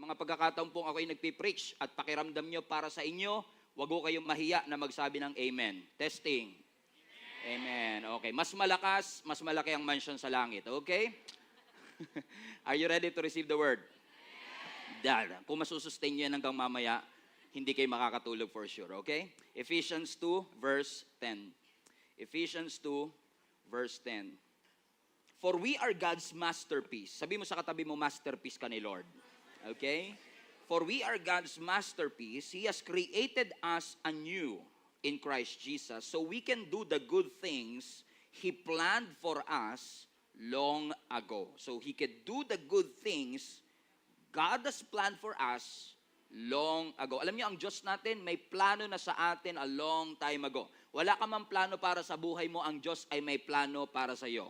mga pagkakataon pong ako'y nagpipreach at pakiramdam nyo para sa inyo, wag ko kayong mahiya na magsabi ng amen. Testing. Amen. Okay. Mas malakas, mas malaki ang mansion sa langit. Okay? Are you ready to receive the word? Dahil, kung masusustain nyo yan hanggang mamaya, hindi kayo makakatulog for sure. Okay? Ephesians 2 verse 10. Ephesians 2 verse 10. For we are God's masterpiece. Sabi mo sa katabi mo, masterpiece ka ni Lord. Okay? For we are God's masterpiece. He has created us anew in Christ Jesus so we can do the good things He planned for us long ago. So He can do the good things God has planned for us long ago. Alam niyo, ang Diyos natin, may plano na sa atin a long time ago. Wala ka man plano para sa buhay mo, ang Diyos ay may plano para sa iyo.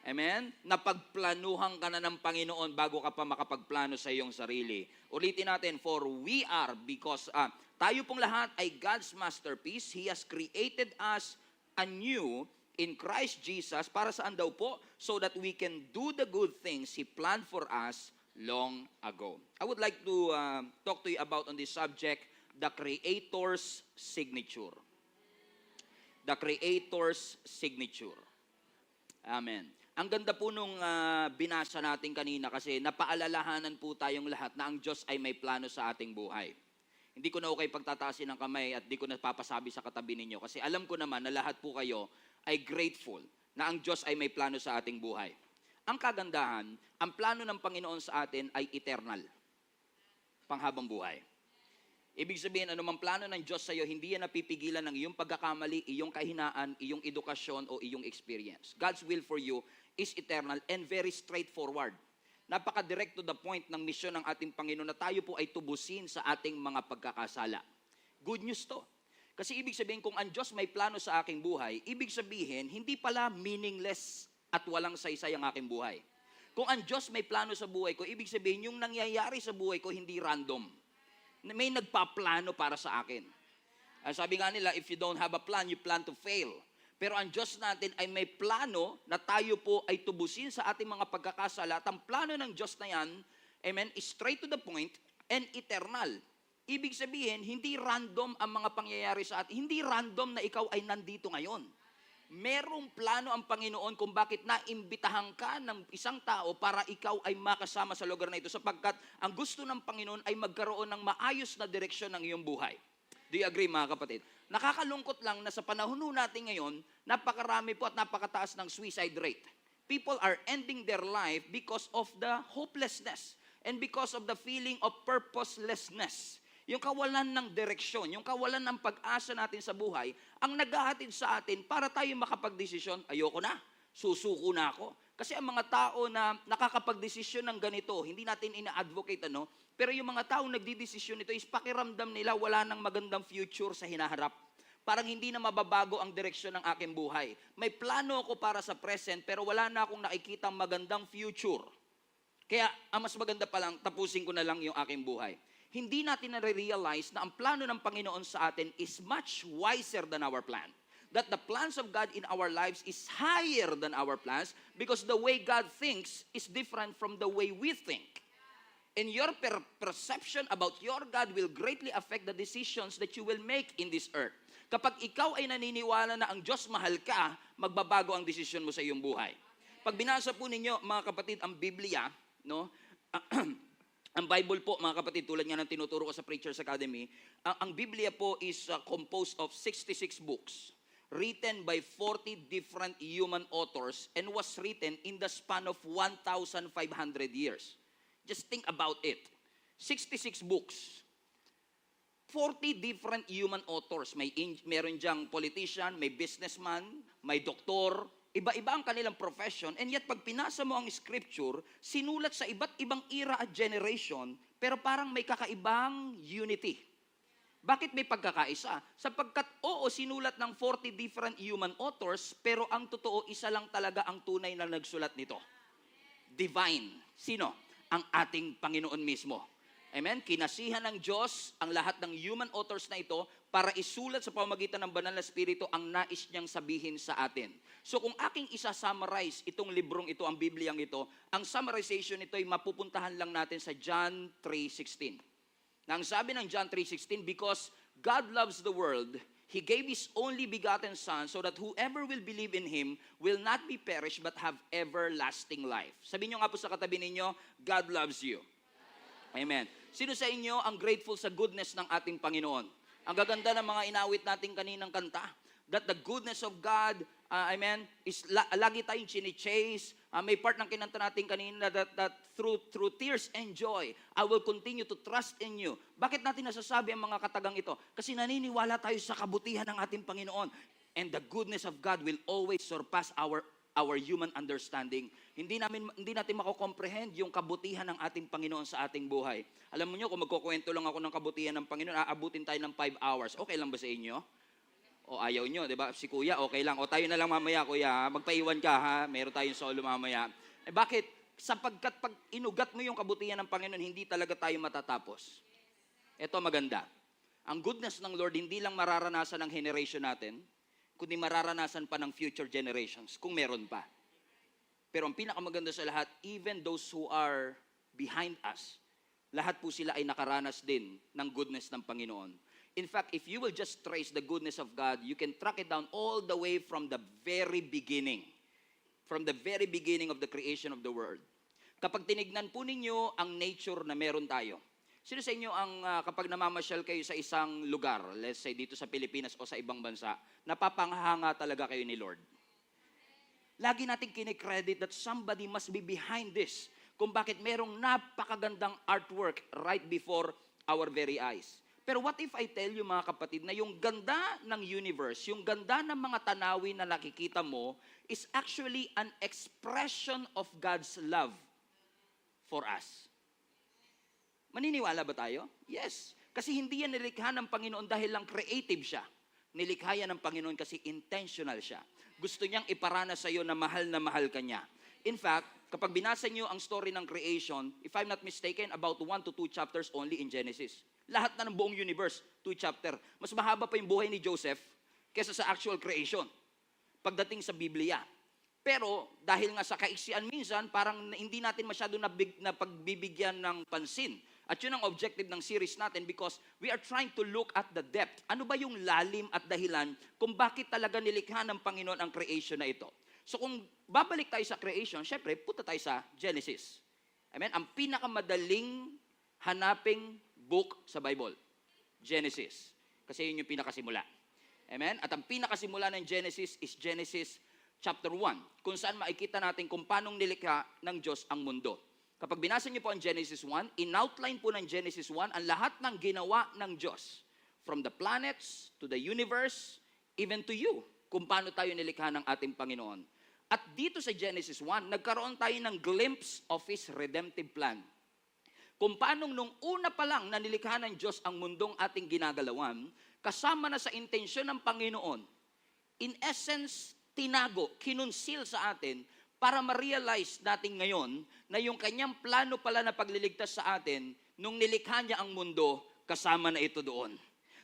Amen? Napagplanuhan ka na ng Panginoon bago ka pa makapagplano sa iyong sarili. Ulitin natin, for we are, because tayo pong lahat ay God's masterpiece. He has created us anew in Christ Jesus. Para saan daw po? So that we can do the good things He planned for us long ago. I would like to talk to you about on this subject, the Creator's signature. The Creator's signature. Amen. Ang ganda po nung binasa natin kanina kasi napaalalahanan po tayong lahat na ang Diyos ay may plano sa ating buhay. Hindi ko na okay pagtataasin ng kamay at di ko na papasabi sa katabi ninyo kasi alam ko naman na lahat po kayo ay grateful na ang Diyos ay may plano sa ating buhay. Ang kagandahan, ang plano ng Panginoon sa atin ay eternal. Panghabang buhay. Ibig sabihin, anumang plano ng Diyos sa iyo, hindi yan napipigilan ng iyong pagkakamali, iyong kahinaan, iyong edukasyon o iyong experience. God's will for you is eternal and very straightforward. Napaka-direct to the point ng misyon ng ating Panginoon na tayo po ay tubusin sa ating mga pagkakasala. Good news to. Kasi ibig sabihin, kung ang Diyos may plano sa aking buhay, ibig sabihin, hindi pala meaningless at walang saysay ang aking buhay. Kung ang Diyos may plano sa buhay ko, ibig sabihin, yung nangyayari sa buhay ko, hindi random. May nagpaplano para sa akin. Sabi nga nila, if you don't have a plan, you plan to fail. Pero ang Diyos natin ay may plano na tayo po ay tubusin sa ating mga pagkakasala. At ang plano ng Diyos na yan, amen, is straight to the point and eternal. Ibig sabihin, hindi random ang mga pangyayari sa atin. Hindi random na ikaw ay nandito ngayon. Merong plano ang Panginoon kung bakit naimbitahan ka ng isang tao para ikaw ay makasama sa lugar na ito sapagkat ang gusto ng Panginoon ay magkaroon ng maayos na direksyon ng iyong buhay. Do you agree mga kapatid? Nakakalungkot lang na sa panahon natin ngayon, napakarami po at napakataas ng suicide rate. People are ending their life because of the hopelessness and because of the feeling of purposelessness. Yung kawalan ng direksyon, yung kawalan ng pag-asa natin sa buhay, ang naghahatid sa atin para tayo makapagdesisyon, ayoko na, susuko na ako. Kasi ang mga tao na nakakapagdesisyon ng ganito, hindi natin ina-advocate pero yung mga tao nagdidesisyon nito is pakiramdam nila wala nang magandang future sa hinaharap. Parang hindi na mababago ang direksyon ng aking buhay. May plano ako para sa present pero wala na akong nakikitang magandang future. Kaya ang mas maganda pa lang, tapusin ko na lang yung aking buhay. Hindi natin na-realize na ang plano ng Panginoon sa atin is much wiser than our plan. That the plans of God in our lives is higher than our plans because the way God thinks is different from the way we think. And your perception about your God will greatly affect the decisions that you will make in this earth. Kapag ikaw ay naniniwala na ang Diyos mahal ka, magbabago ang desisyon mo sa iyong buhay. Pag binasa po ninyo, mga kapatid, ang Biblia, no? Ang Bible po, mga kapatid, tulad nga ng tinuturo ko sa Preacher's Academy, ang Biblia po is composed of 66 books written by 40 different human authors and was written in the span of 1,500 years. Just think about it. 66 books. 40 different human authors. Meron diyang politician, may businessman, may doktor, iba-iba ang kanilang profession, and yet pag pinasa mo ang scripture, sinulat sa iba't ibang era at generation, pero parang may kakaibang unity. Bakit may pagkakaisa? Sapagkat sinulat ng 40 different human authors, pero ang totoo, isa lang talaga ang tunay na nagsulat nito. Divine. Sino? Ang ating Panginoon mismo. Amen? Kinasihan ng Diyos ang lahat ng human authors na ito para isulat sa pamamagitan ng banal na Espiritu ang nais niyang sabihin sa atin. So kung aking isa-summarize itong librong ito, ang Bibliang ito, ang summarization nito ay mapupuntahan lang natin sa John 3:16. Na ang sabi ng John 3:16, because God loves the world, He gave His only begotten Son so that whoever will believe in Him will not be perished but have everlasting life. Sabihin niyo nga po sa katabi ninyo, God loves you. Amen. Sino sa inyo ang grateful sa goodness ng ating Panginoon? Ang gaganda ng mga inawit nating kaninang kanta. That the goodness of God, amen, is lagi tayong chine-chase. May part ng kinanta natin kanina that through tears and joy, I will continue to trust in you. Bakit natin nasasabi ang mga katagang ito? Kasi naniniwala tayo sa kabutihan ng ating Panginoon. And the goodness of God will always surpass our human understanding. Hindi natin mako-comprehend yung kabutihan ng ating Panginoon sa ating buhay. Alam mo nyo, kung magkukwento lang ako ng kabutihan ng Panginoon, aabutin tayo ng 5 hours. Okay lang ba sa inyo? O ayaw nyo, di ba? Si Kuya, okay lang. O tayo na lang mamaya, Kuya. Magpaiwan ka, ha? Meron tayong solo mamaya. Bakit? Sapagkat pag inugat mo yung kabutihan ng Panginoon, hindi talaga tayo matatapos. Ito maganda. Ang goodness ng Lord, hindi lang mararanasan ng generation natin, kundi mararanasan pa ng future generations, kung meron pa. Pero ang pinakamaganda sa lahat, even those who are behind us, lahat po sila ay nakaranas din ng goodness ng Panginoon. In fact, if you will just trace the goodness of God, you can track it down all the way from the very beginning. From the very beginning of the creation of the world. Kapag tinignan po ninyo ang nature na meron tayo, sino sa inyo ang kapag namamasyal kayo sa isang lugar, let's say dito sa Pilipinas o sa ibang bansa, napapanghanga talaga kayo ni Lord? Lagi natin kinikredit that somebody must be behind this kung bakit merong napakagandang artwork right before our very eyes. Pero what if I tell you mga kapatid na yung ganda ng universe, yung ganda ng mga tanawin na nakikita mo is actually an expression of God's love for us. Maniniwala ba tayo? Yes. Kasi hindi yan nilikha ng Panginoon dahil lang creative siya. Nilikha yan ng Panginoon kasi intentional siya. Gusto niyang iparana sa iyo na mahal ka niya. In fact, kapag binasa niyo ang story ng creation, if I'm not mistaken, about 1 to 2 chapters only in Genesis. Lahat na ng buong universe, 2 chapter. Mas mahaba pa yung buhay ni Joseph kesa sa actual creation pagdating sa Biblia. Pero dahil nga sa kaiksian minsan, parang hindi natin masyado na pagbibigyan ng pansin. At yun ang objective ng series natin because we are trying to look at the depth. Ano ba yung lalim at dahilan kung bakit talaga nilikha ng Panginoon ang creation na ito? So kung babalik tayo sa creation, syempre, punta tayo sa Genesis. Amen? Ang pinakamadaling hanaping book sa Bible, Genesis. Kasi yun yung pinakasimula. Amen? At ang pinakasimula ng Genesis is Genesis chapter 1, kung saan makikita natin kung paano nilikha ng Diyos ang mundo. Kapag binasa niyo po ang Genesis 1, in-outline po ng Genesis 1 ang lahat ng ginawa ng Diyos. From the planets, to the universe, even to you, kung paano tayo nilikha ng ating Panginoon. At dito sa Genesis 1, nagkaroon tayo ng glimpse of His redemptive plan. Kung paano nung una pa lang na nilikha ng Diyos ang mundong ating ginagalawan, kasama na sa intensyon ng Panginoon, in essence, tinago, kinunsil sa atin, para ma-realize natin ngayon na yung kanyang plano pala na pagliligtas sa atin, nung nilikha niya ang mundo, kasama na ito doon.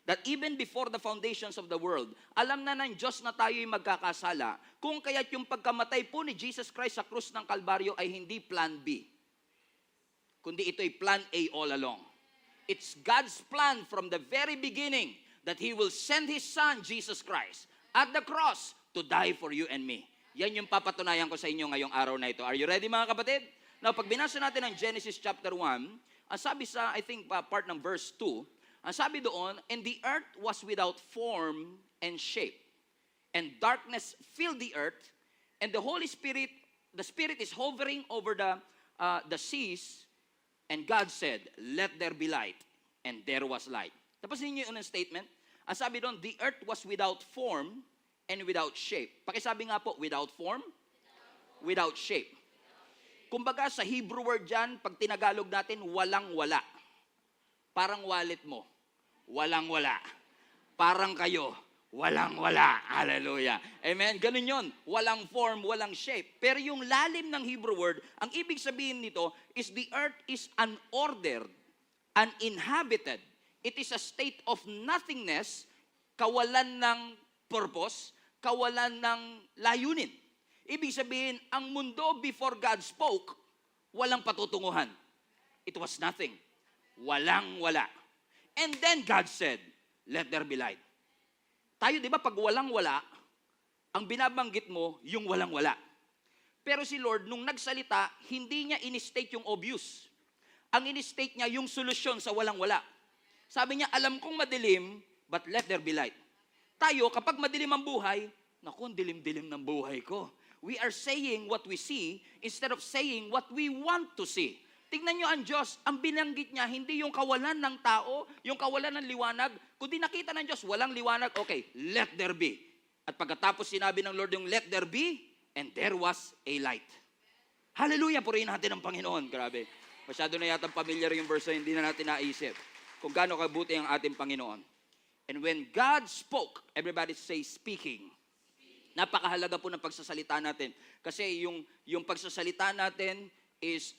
That even before the foundations of the world, alam na ng Diyos na tayo'y magkakasala, kung kaya't yung pagkamatay po ni Jesus Christ sa krus ng Kalbaryo ay hindi plan B, kundi ito'y plan A all along. It's God's plan from the very beginning that He will send His Son, Jesus Christ, at the cross to die for you and me. Yan yung papatunayan ko sa inyo ngayong araw na ito. Are you ready mga kapatid? Now, pag binasa natin ang Genesis chapter 1, ang sabi sa, I think, part ng verse 2, ang sabi doon, and the earth was without form and shape, and darkness filled the earth, and the Holy Spirit, the Spirit is hovering over the seas, and God said, let there be light, and there was light. Tapos ninyo yung unang statement, ang sabi doon, the earth was without form and without shape. Pakisabi nga po, without form, without shape. Kumbaga sa Hebrew word dyan, pag tinagalog natin, walang-wala. Parang wallet mo, walang-wala. Parang kayo, walang-wala. Hallelujah. Amen? Ganun yun. Walang form, walang shape. Pero yung lalim ng Hebrew word, ang ibig sabihin nito is the earth is unordered uninhabited. It is a state of nothingness, kawalan ng purpose, kawalan ng layunin. Ibig sabihin, ang mundo before God spoke, walang patutunguhan. It was nothing. Walang-wala. And then God said, let there be light. Tayo, di ba, pag walang-wala, ang binabanggit mo, yung walang-wala. Pero si Lord, nung nagsalita, hindi niya in-state yung obvious. Ang in-state niya yung solusyon sa walang-wala. Sabi niya, alam kong madilim, but let there be light. Tayo, kapag madilim ang buhay, naku, ang dilim-dilim ng buhay ko. We are saying what we see instead of saying what we want to see. Tingnan nyo ang Diyos, ang binanggit niya, hindi yung kawalan ng tao, yung kawalan ng liwanag. Kundi nakita ng Diyos, walang liwanag, okay, let there be. At pagkatapos sinabi ng Lord yung let there be, and there was a light. Hallelujah, purihin natin ang Panginoon. Grabe. Masyado na yata familiar yung verse, hindi na natin naisip kung gaano kabuti ang ating Panginoon. And when God spoke, everybody say speaking. Napakahalaga po ng pagsasalita natin. Kasi yung pagsasalita natin is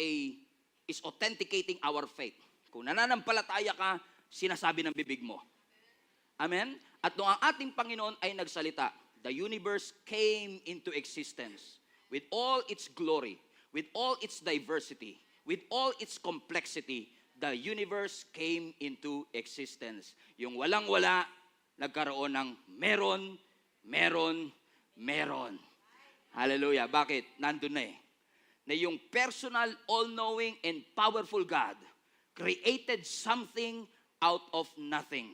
authenticating our faith. Kung nananampalataya ka, sinasabi ng bibig mo. Amen? At nung ang ating Panginoon ay nagsalita, the universe came into existence with all its glory, with all its diversity, with all its complexity. The universe came into existence. Yung walang-wala, nagkaroon ng meron, meron, meron. Hallelujah. Bakit? Nandun na eh. Na yung personal, all-knowing, and powerful God created something out of nothing.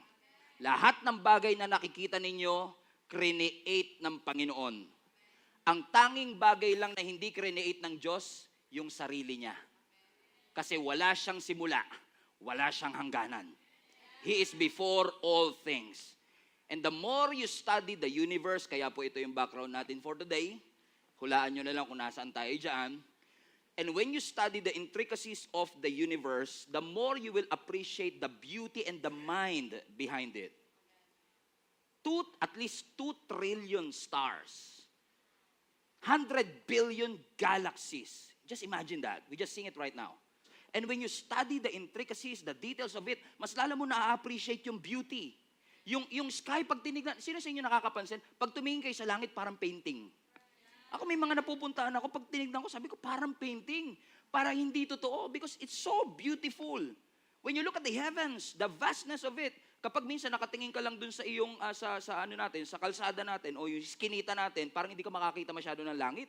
Lahat ng bagay na nakikita ninyo, create ng Panginoon. Ang tanging bagay lang na hindi create ng Diyos, yung sarili niya. Kasi wala siyang simula, wala siyang hangganan. He is before all things. And the more you study the universe, kaya po ito yung background natin for today, hulaan nyo na lang kung nasaan tayo dyan. And when you study the intricacies of the universe, the more you will appreciate the beauty and the mind behind it. At least 2 trillion stars. 100 billion galaxies. Just imagine that. We just sing it right now. And when you study the intricacies, the details of it, mas lalo mo na-appreciate yung beauty. Yung sky, pag tinignan, sino sa inyo nakakapansin? Pag tumingin kayo sa langit, parang painting. Ako may mga napupuntaan ako, pag tinignan ko, sabi ko, parang painting. Parang hindi totoo because it's so beautiful. When you look at the heavens, the vastness of it, kapag minsan nakatingin ka lang dun sa iyong, sa kalsada natin, o yung skinita natin, parang hindi ka makakita masyado ng langit.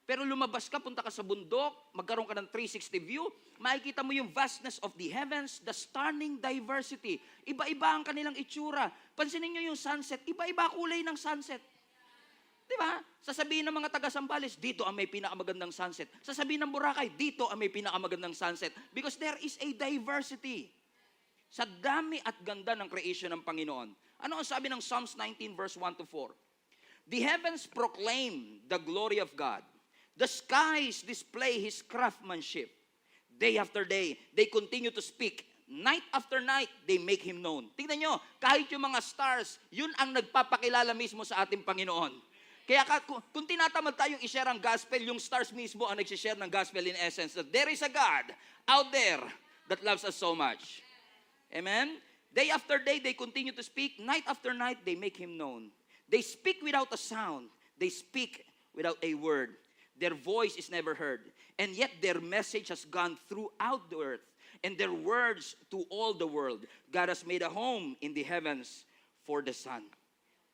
Pero lumabas ka, punta ka sa bundok, magkaroon ka ng 360 view, makikita mo yung vastness of the heavens, the stunning diversity. Iba-iba ang kanilang itsura. Pansinin nyo yung sunset, iba-iba kulay ng sunset. Di ba? Sasabihin ng mga taga-Sambales, dito ang may pinakamagandang sunset. Sasabihin ng Boracay, dito ang may pinakamagandang sunset. Because there is a diversity. Sa dami at ganda ng creation ng Panginoon. Ano ang sabi ng Psalms 19 verse 1 to 4? The heavens proclaim the glory of God. The skies display His craftsmanship. Day after day, they continue to speak. Night after night, they make Him known. Tingnan nyo, kahit yung mga stars, yun ang nagpapakilala mismo sa ating Panginoon. Kaya kung tinatamad tayong i-share ang gospel, yung stars mismo ang nag-share ng gospel in essence. That there is a God out there that loves us so much. Amen? Day after day, they continue to speak. Night after night, they make Him known. They speak without a sound. They speak without a word. Their voice is never heard. And yet their message has gone throughout the earth. And their words to all the world. God has made a home in the heavens for the sun.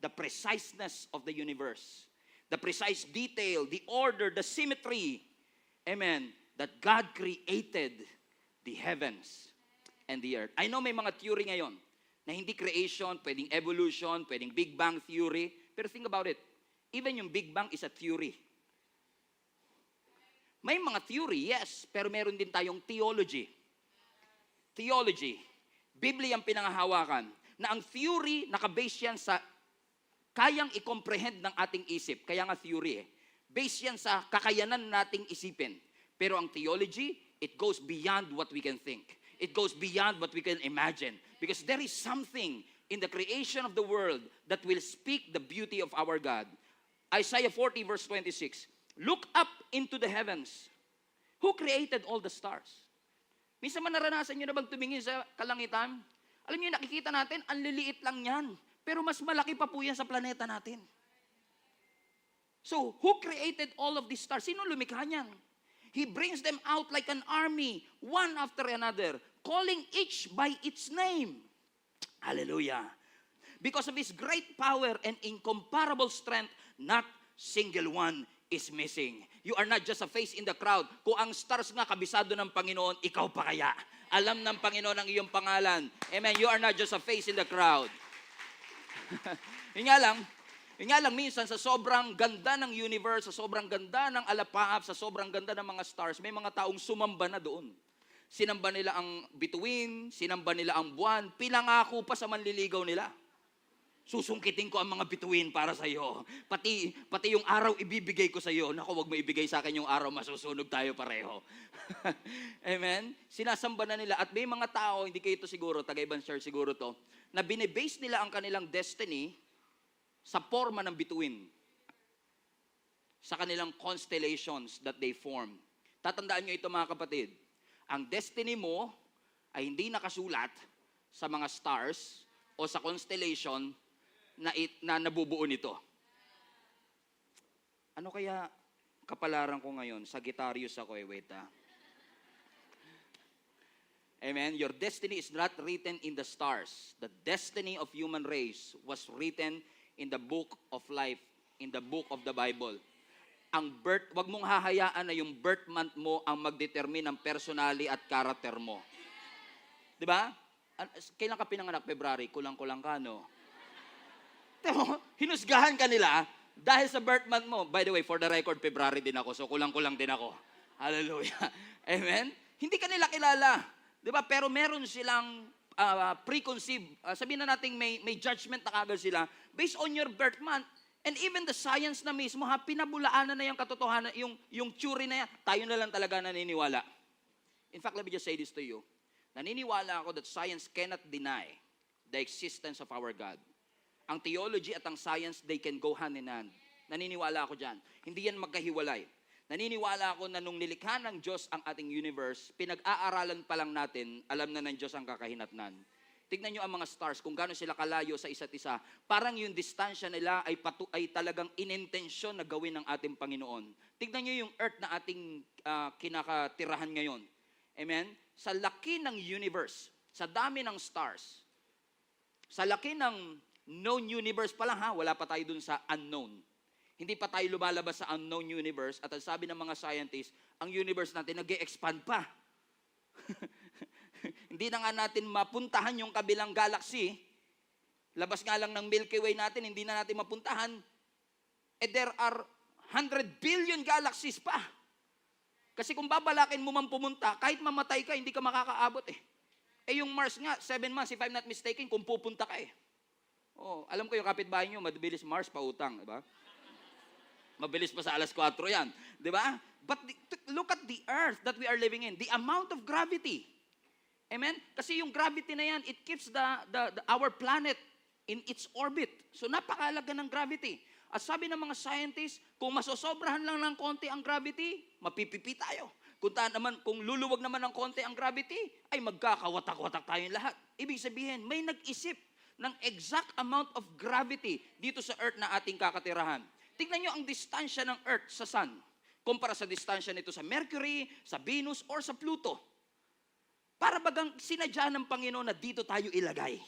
The preciseness of the universe. The precise detail, the order, the symmetry. Amen. That God created the heavens and the earth. I know may mga theory ngayon na hindi creation, pwedeng evolution, pwedeng Big Bang theory. Pero think about it. Even yung Big Bang is a theory. May mga theory, yes, pero meron din tayong theology. Theology. Biblia ang pinangahawakan. Na ang theory, nakabase yan sa kayang i-comprehend ng ating isip. Kaya nga theory eh. Base yan sa kakayanan nating isipin. Pero ang theology, it goes beyond what we can think. It goes beyond what we can imagine. Because there is something in the creation of the world that will speak the beauty of our God. Isaiah 40 verse 26. Look up into the heavens. Who created all the stars? Minsan man naranasan nyo na bang tumingin sa kalangitan? Alam niyo, nakikita natin, ang liliit lang yan. Pero mas malaki pa po yan sa planeta natin. So, who created all of these stars? Sino lumikha niyan? He brings them out like an army, one after another, calling each by its name. Hallelujah. Because of His great power and incomparable strength, not single one is missing. You are not just a face in the crowd. Kung ang stars nga kabisado ng Panginoon, ikaw pa kaya? Alam ng Panginoon ang iyong pangalan. Amen. You are not just a face in the crowd. Yun nga lang, minsan sa sobrang ganda ng universe, sa sobrang ganda ng alapaap, sa sobrang ganda ng mga stars, may mga taong sumamba na doon. Sinamba nila ang bituin, sinamba nila ang buwan, pinangako pa sa manliligaw nila. Susungkitin ko ang mga bituin para sa iyo. Pati yung araw ibibigay ko sa iyo. Naku, wag mo ibigay sa akin yung araw, masusunog tayo pareho. Amen? Sinasamba na nila. At may mga tao, hindi kayo ito siguro, taga-ibang church siguro to, na binibase nila ang kanilang destiny sa forma ng bituin. Sa kanilang constellations that they form. Tatandaan nyo ito mga kapatid. Ang destiny mo ay hindi nakasulat sa mga stars o sa constellation na nabubuo nito. Ano kaya kapalaran ko ngayon? Sagittarius ako wait Amen? Your destiny is not written in the stars. The destiny of human race was written in the book of life, in the book of the Bible. Wag mong hahayaan na yung birth month mo ang magdetermine ng personality at character mo. 'Di ba? Kailan ka pinanganak? February, kulang-kulang ka, no? Pero, hinusgahan ka nila dahil sa birth month mo. By the way, for the record, February din ako, so kulang-kulang din ako. Hallelujah. Amen? Hindi ka nila kilala. Di ba? Pero meron silang preconceived, sabihin na natin may judgment na kagad sila based on your birth month. And even the science na mismo, pinabulaanan na yung katotohanan, yung theory na yan, tayo na lang talaga naniniwala. In fact, let me just say this to you. Naniniwala ako that science cannot deny the existence of our God. Ang theology at ang science, they can go hand in hand. Naniniwala ako dyan. Hindi yan magkahiwalay. Naniniwala ako na nung nilikha ng Diyos ang ating universe, pinag-aaralan pa lang natin, alam na ng Diyos ang kakahinatnan. Tignan nyo ang mga stars, kung gaano sila kalayo sa isa't isa. Parang yung distansya nila ay talagang inintensyon na gawin ng ating Panginoon. Tignan nyo yung earth na ating kinakatirahan ngayon. Amen? Sa laki ng universe, sa dami ng stars, sa laki ng known universe pa lang wala pa tayo dun sa unknown. Hindi pa tayo lumalabas sa unknown universe at ang sabi ng mga scientists, ang universe natin nag-e-expand pa. Hindi na nga natin mapuntahan yung kabilang galaxy. Labas nga lang ng Milky Way natin, hindi na natin mapuntahan. There are 100 billion galaxies pa. Kasi kung babalakin mo man pumunta, kahit mamatay ka, hindi ka makakaabot yung Mars nga, 7 months, if I'm not mistaken, kung pupunta ka alam ko yung kapitbahay nyo, mabilis Mars pa utang, diba? Mabilis pa sa alas 4 yan, diba? But look at the earth that we are living in, the amount of gravity. Amen? Kasi yung gravity na yan, it keeps our planet in its orbit. So napakalaga ng gravity. At sabi ng mga scientists, kung masosobrahan lang ng konti ang gravity, mapipipi tayo. Kung luluwag naman ng konti ang gravity, ay magkakawatak-watak tayong lahat. Ibig sabihin, may nag-isip ng exact amount of gravity dito sa earth na ating kakatirahan. Tignan nyo ang distansya ng earth sa sun, kumpara sa distansya nito sa Mercury, sa Venus, or sa Pluto. Para bagang sinadya ng Panginoon na dito tayo ilagay.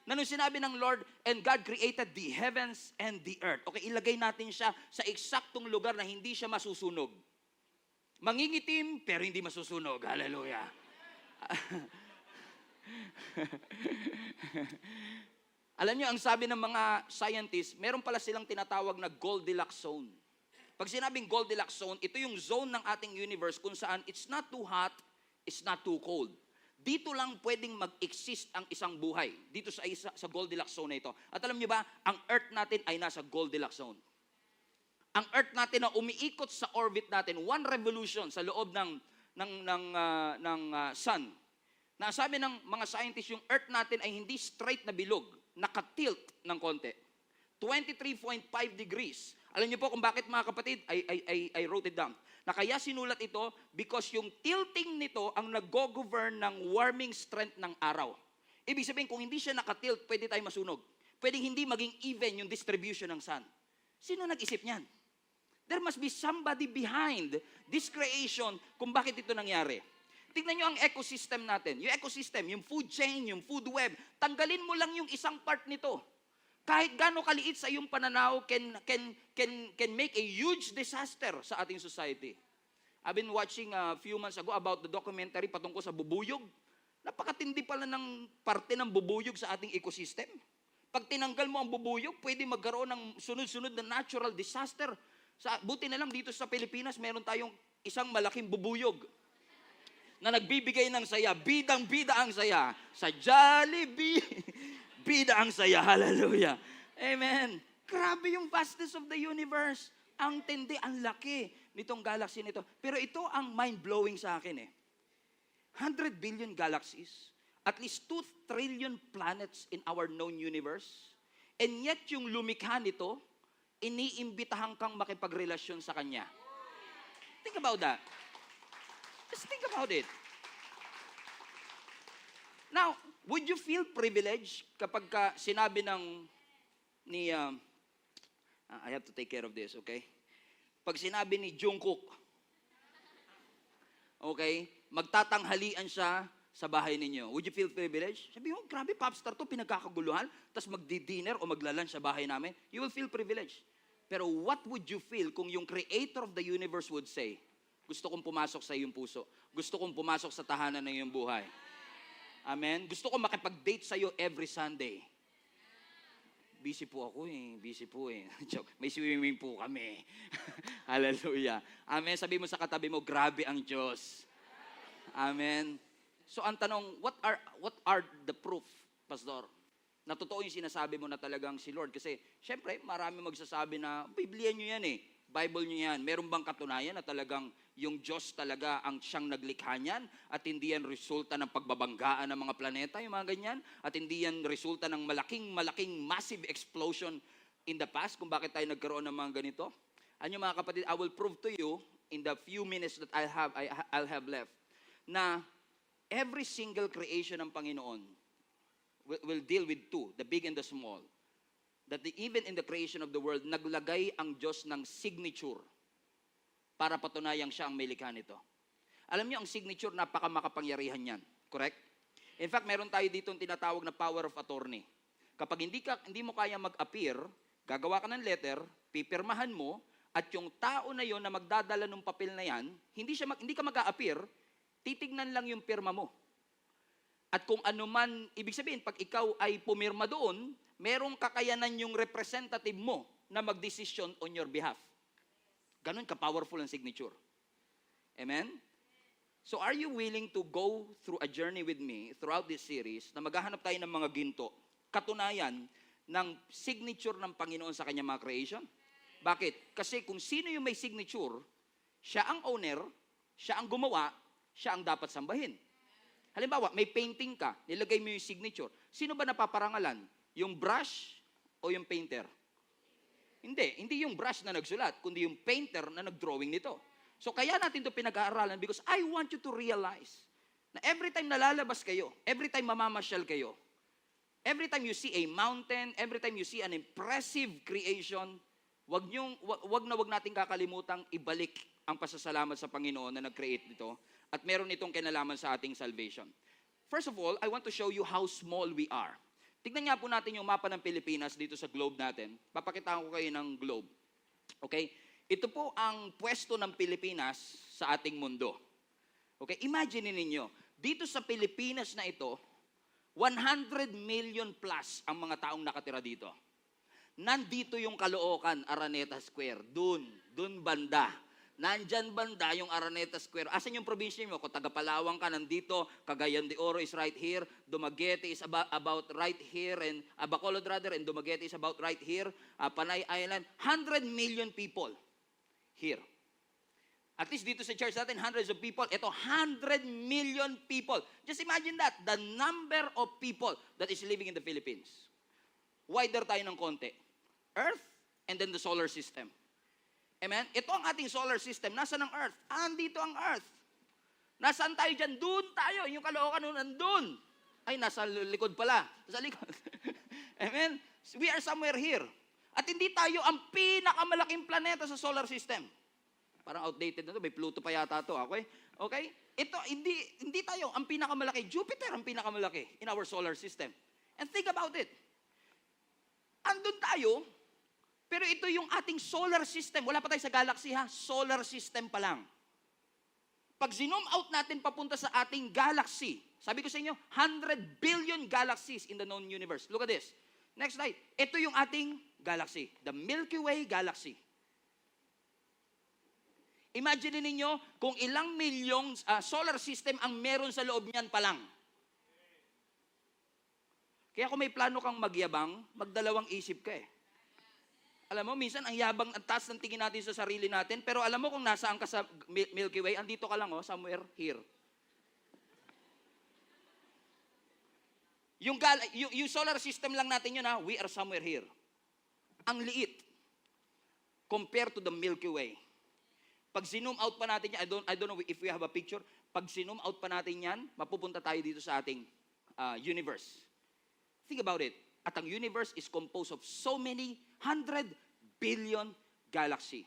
Na nung sinabi ng Lord, and God created the heavens and the earth. Okay, ilagay natin siya sa eksaktong lugar na hindi siya masusunog. Mangingitim, pero hindi masusunog. Hallelujah. Alam niyo, ang sabi ng mga scientists, meron pala silang tinatawag na Goldilocks zone. Pag sinabing Goldilocks zone, ito yung zone ng ating universe kung saan it's not too hot, it's not too cold. Dito lang pwedeng mag-exist ang isang buhay. Dito sa Goldilocks zone na ito. At alam niyo ba, ang Earth natin ay nasa Goldilocks zone. Ang Earth natin na umiikot sa orbit natin, one revolution sa loob ng sun. Na sabi ng mga scientists, yung Earth natin ay hindi straight na bilog, nakatilt ng konti. 23.5 degrees. Alam niyo po kung bakit, mga kapatid? I wrote it down. Na kaya sinulat ito because yung tilting nito ang nag-govern ng warming strength ng araw. Ibig sabihin, kung hindi siya nakatilt, pwede tayo masunog. Pwedeng hindi maging even yung distribution ng sun. Sino nag-isip niyan? There must be somebody behind this creation kung bakit ito nangyari. Tingnan nyo ang ecosystem natin. Yung ecosystem, yung food chain, yung food web, tanggalin mo lang yung isang part nito. Kahit gaano kaliit sa iyong pananaw can make a huge disaster sa ating society. I've been watching a few months ago about the documentary patungkol sa bubuyog. Napakatindi pala ng parte ng bubuyog sa ating ecosystem. Pag tinanggal mo ang bubuyog, pwede magkaroon ng sunod-sunod na natural disaster. Buti na lang dito sa Pilipinas, meron tayong isang malaking bubuyog na nagbibigay ng saya. Bidang-bida ang saya. Sa Jollibee, bida ang saya. Hallelujah. Amen. Grabe yung vastness of the universe. Ang tindi, ang laki nitong galaxy nito. Pero ito ang mind-blowing sa akin 100 billion galaxies, at least 2 trillion planets in our known universe, and yet yung lumikha nito, iniimbitahan kang makipagrelasyon sa Kanya. Think about that. Just think about it. Now, would you feel privileged kapag sinabi I have to take care of this, okay? Pag sinabi ni Jungkook, okay, magtatanghalian siya sa bahay ninyo. Would you feel privileged? Sabi mo, grabe, popstar to, pinagkakaguluhan, tapos magdi-dinner o magla-lunch sa bahay namin. You will feel privileged. Pero what would you feel kung yung creator of the universe would say, gusto kong pumasok sa iyong puso. Gusto kong pumasok sa tahanan ng iyong buhay. Amen? Gusto kong makipag-date sa iyo every Sunday. Busy po ako Busy po Joke. May swimming po kami. Hallelujah. Amen? Sabi mo sa katabi mo, grabe ang Diyos. Amen? So ang tanong, what are the proof, Pastor? Na totoo yung sinasabi mo na talagang si Lord. Kasi, syempre, marami magsasabi na, Biblia nyo yan Bible nyo yan. Meron bang katunayan na talagang yung Diyos talaga ang siyang naglikha niyan at hindi yan resulta ng pagbabanggaan ng mga planeta, yung mga ganyan, at hindi yan resulta ng malaking massive explosion in the past kung bakit tayo nagkaroon ng mga ganito? Ano mga kapatid, I will prove to you in the few minutes that I'll have left na every single creation ng Panginoon will deal with two, the big and the small. That even in the creation of the world, naglagay ang Diyos ng signature para patunayang siya ang may likha nito. Alam niyo, ang signature, napakamakapangyarihan yan. Correct? In fact, meron tayo dito tinatawag na power of attorney. Kapag hindi mo kaya mag-appear, gagawa ka ng letter, pipirmahan mo, at yung tao na yon na magdadala ng papel na yan, hindi ka mag-a-appear, titignan lang yung pirma mo. At kung ano man, ibig sabihin, pag ikaw ay pumirma doon, merong kakayanan yung representative mo na magdesisyon on your behalf. Ganun ka-powerful ang signature. Amen? So are you willing to go through a journey with me throughout this series na maghahanap tayo ng mga ginto, katunayan ng signature ng Panginoon sa kanyang mga creation? Bakit? Kasi kung sino yung may signature, siya ang owner, siya ang gumawa, siya ang dapat sambahin. Halimbawa, may painting ka, nilagay mo yung signature. Sino ba napaparangalan? Yung brush o yung painter? Hindi yung brush na nagsulat, kundi yung painter na nagdrawing nito. So kaya natin ito pinag-aaralan because I want you to realize na every time nalalabas kayo, every time mamamasyal kayo, every time you see a mountain, every time you see an impressive creation, wag nating kakalimutang ibalik ang pasasalamat sa Panginoon na nag-create nito at meron itong kinalaman sa ating salvation. First of all, I want to show you how small we are. Tignan nga po natin yung mapa ng Pilipinas dito sa globe natin. Papakitaan ko kayo ng globe. Okay? Ito po ang pwesto ng Pilipinas sa ating mundo. Okay? Imagine ninyo, dito sa Pilipinas na ito, 100 million plus ang mga taong nakatira dito. Nandito yung Caloocan, Araneta Square. Dun banda. Nandyan banda yung Araneta Square. Asan yung probinsya mo? Kung taga Palawan ka, nandito. Cagayan de Oro is right here. Dumaguete is about right here. And Bacolod rather, and Dumaguete is about right here. Panay Island. 100 million people here. At least dito sa church natin, hundreds of people. Ito, 100 million people. Just imagine that. The number of people that is living in the Philippines. Wider tayo ng konti. Earth and then the solar system. Amen? Ito ang ating solar system. Nasaan ang Earth? Andito ang Earth. Nasaan tayo dyan? Doon tayo. Yung Caloocan nun, nandun. Ay, nasa likod pala. Nasa likod. Amen? We are somewhere here. At hindi tayo ang pinakamalaking planeta sa solar system. Parang outdated na to. May Pluto pa yata to. Okay? Okay? Ito, hindi tayo ang pinakamalaki. Jupiter ang pinakamalaki in our solar system. And think about it. Andun tayo, pero ito yung ating solar system. Wala pa tayo sa galaxy ha. Solar system pa lang. Pag zoom out natin papunta sa ating galaxy, sabi ko sa inyo, 100 billion galaxies in the known universe. Look at this. Next slide. Ito yung ating galaxy. The Milky Way galaxy. Imagine ninyo kung ilang milyong solar system ang meron sa loob niyan pa lang. Kaya kung may plano kang magyabang, magdalawang isip ka eh. Alam mo, minsan ang yabang, ang taas ng tingin natin sa sarili natin, pero alam mo kung nasaan ka sa Milky Way, andito ka lang somewhere here. Yung solar system lang natin yun we are somewhere here. Ang liit compared to the Milky Way. Pag zoom out pa natin yan, I don't know if we have a picture, pag zoom out pa natin yan, mapupunta tayo dito sa ating universe. Think about it. At ang universe is composed of so many 100 billion galaxy.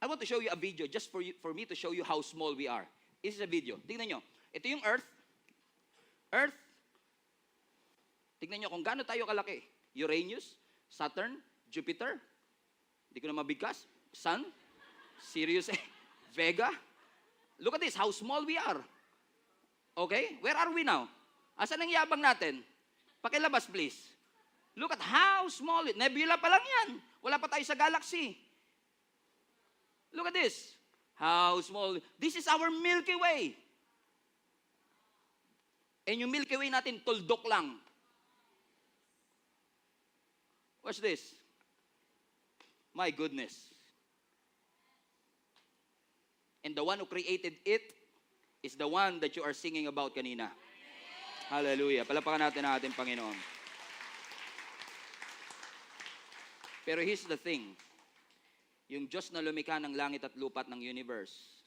I want to show you a video just for me to show you how small we are. This is a video. Tingnan nyo. Ito yung Earth. Earth. Tingnan nyo kung gaano tayo kalaki. Uranus, Saturn, Jupiter. Hindi ko na mabigkas. Sun, Sirius, Vega. Look at this, how small we are. Okay? Where are we now? Asan ang yabang natin? Pakilabas, please. Look at how small it. Nebula pa lang yan. Wala pa tayo sa galaxy. Look at this. How small. This is our Milky Way. And yung Milky Way natin, tuldok lang. Watch this. My goodness. And the one who created it is the one that you are singing about kanina. Hallelujah. Palapakan natin ang ating Panginoon. Pero here's the thing. Yung Diyos na lumikha ng langit at lupa at ng universe,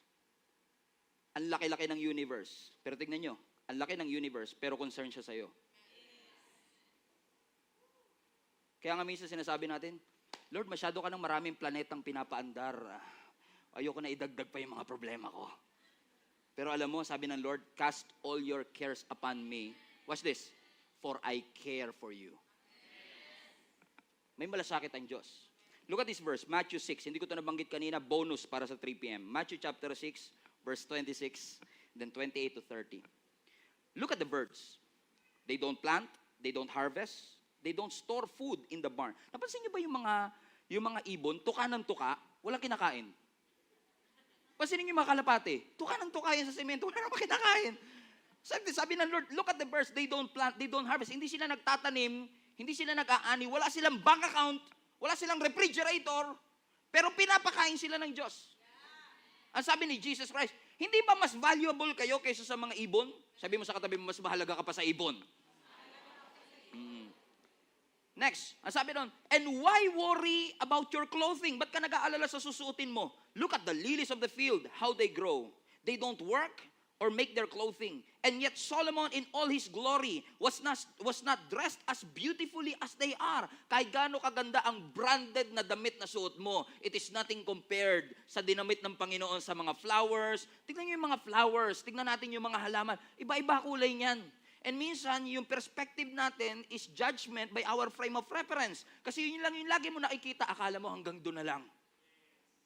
ang laki-laki ng universe. Pero tignan nyo, ang laki ng universe, pero concerned siya sa'yo. Kaya nga minsan sinasabi natin, Lord, masyado ka ng maraming planetang pinapaandar. Ayoko na idagdag pa yung mga problema ko. Pero alam mo, sabi ng Lord, cast all your cares upon me. Watch this. For I care for you. May malasakit ang Diyos. Look at this verse, Matthew 6. Hindi ko ito nabanggit kanina, bonus para sa 3 p.m. Matthew chapter 6, verse 26, then 28 to 30. Look at the birds. They don't plant, they don't harvest, they don't store food in the barn. Napansin niyo ba yung mga ibon, tuka ng tuka, walang kinakain? Pansinin niyo yung mga kalapate, tuka ng tuka yan sa semento, wala naman kinakain. Sabi ng Lord, look at the birds, they don't plant, they don't harvest. Hindi sila nagtatanim, hindi sila nag-aani, wala silang bank account, wala silang refrigerator, pero pinapakain sila ng Diyos. Ang sabi ni Jesus Christ, hindi ba mas valuable kayo kaysa sa mga ibon? Sabi mo sa katabi mo, mas mahalaga ka pa sa ibon. Next, ang sabi doon, and why worry about your clothing? Ba't ka nag-aalala sa susuotin mo? Look at the lilies of the field, how they grow. They don't work or make their clothing. And yet Solomon in all his glory was not dressed as beautifully as they are. Kahit gaano kaganda ang branded na damit na suot mo, it is nothing compared sa dinamit ng Panginoon sa mga flowers. Tignan niyo yung mga flowers, tignan natin yung mga halaman. Iba-iba kulay niyan. And minsan, yung perspective natin is judgment by our frame of reference. Kasi yun lang yung lagi mo nakikita, akala mo hanggang doon na lang.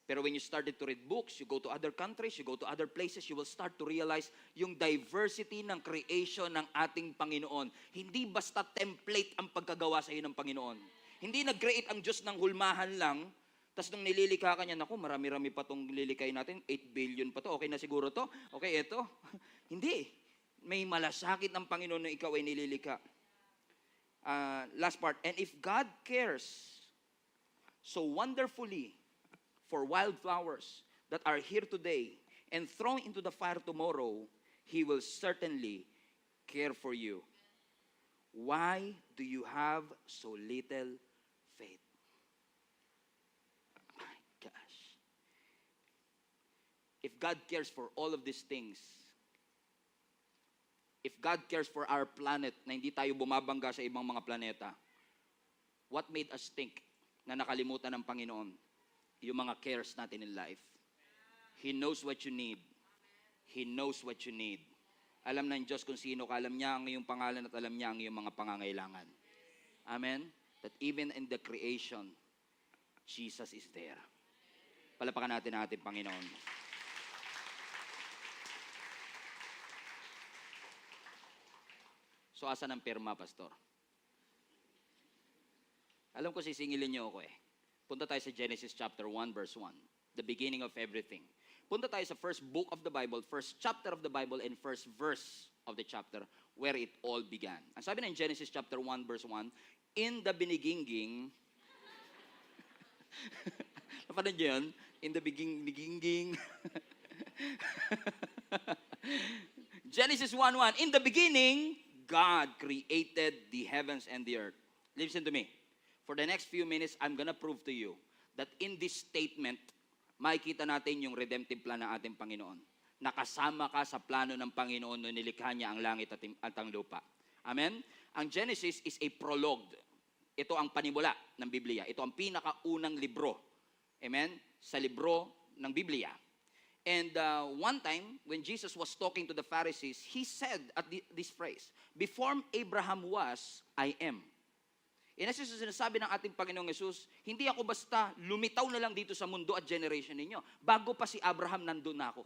Pero when you started to read books, you go to other countries, you go to other places, you will start to realize yung diversity ng creation ng ating Panginoon. Hindi basta template ang pagkagawa sa iyo ng Panginoon. Hindi nag-create ang Diyos ng hulmahan lang, tapos nung nililikha ka niya, naku, marami-rami pa itong lilikay natin, 8 billion pa to, okay na siguro to, okay, ito. Hindi. May malasakit ng Panginoon na ikaw ay nililikha. Last part, and if God cares so wonderfully for wildflowers that are here today and thrown into the fire tomorrow, He will certainly care for you. Why do you have so little faith? My gosh. If God cares for all of these things, if God cares for our planet na hindi tayo bumabangga sa ibang mga planeta, what made us think na nakalimutan ng Panginoon yung mga cares natin in life? He knows what you need. He knows what you need. Alam ng Diyos kung sino ka. Alam niya ang iyong pangalan at alam niya ang iyong mga pangangailangan. Amen? That even in the creation, Jesus is there. Palapakan natin ang ating Panginoon. So, asan ang pirma, Pastor? Alam ko sisingilin niyo ako eh. Punta tayo sa Genesis chapter 1, verse 1. The beginning of everything. Punta tayo sa first book of the Bible, first chapter of the Bible, and first verse of the chapter where it all began. Ang sabi ng Genesis chapter 1, verse 1, in the beginning, napanood niyo yun? In the beginning. Genesis 1:1. In the beginning, God created the heavens and the earth. Listen to me. For the next few minutes, I'm gonna prove to you that in this statement, makikita natin yung redemptive plan ng ating Panginoon. Nakasama ka sa plano ng Panginoon nung nilikha niya ang langit at ang lupa. Amen? Ang Genesis is a prologue. Ito ang panimula ng Biblia. Ito ang pinakaunang libro. Amen? Sa libro ng Biblia. And one time, when Jesus was talking to the Pharisees, He said at this phrase, before Abraham was, I am. In essence, sinasabi ng ating Panginoong Yesus, hindi ako basta lumitaw na lang dito sa mundo at generation ninyo. Bago pa si Abraham, nandun na ako.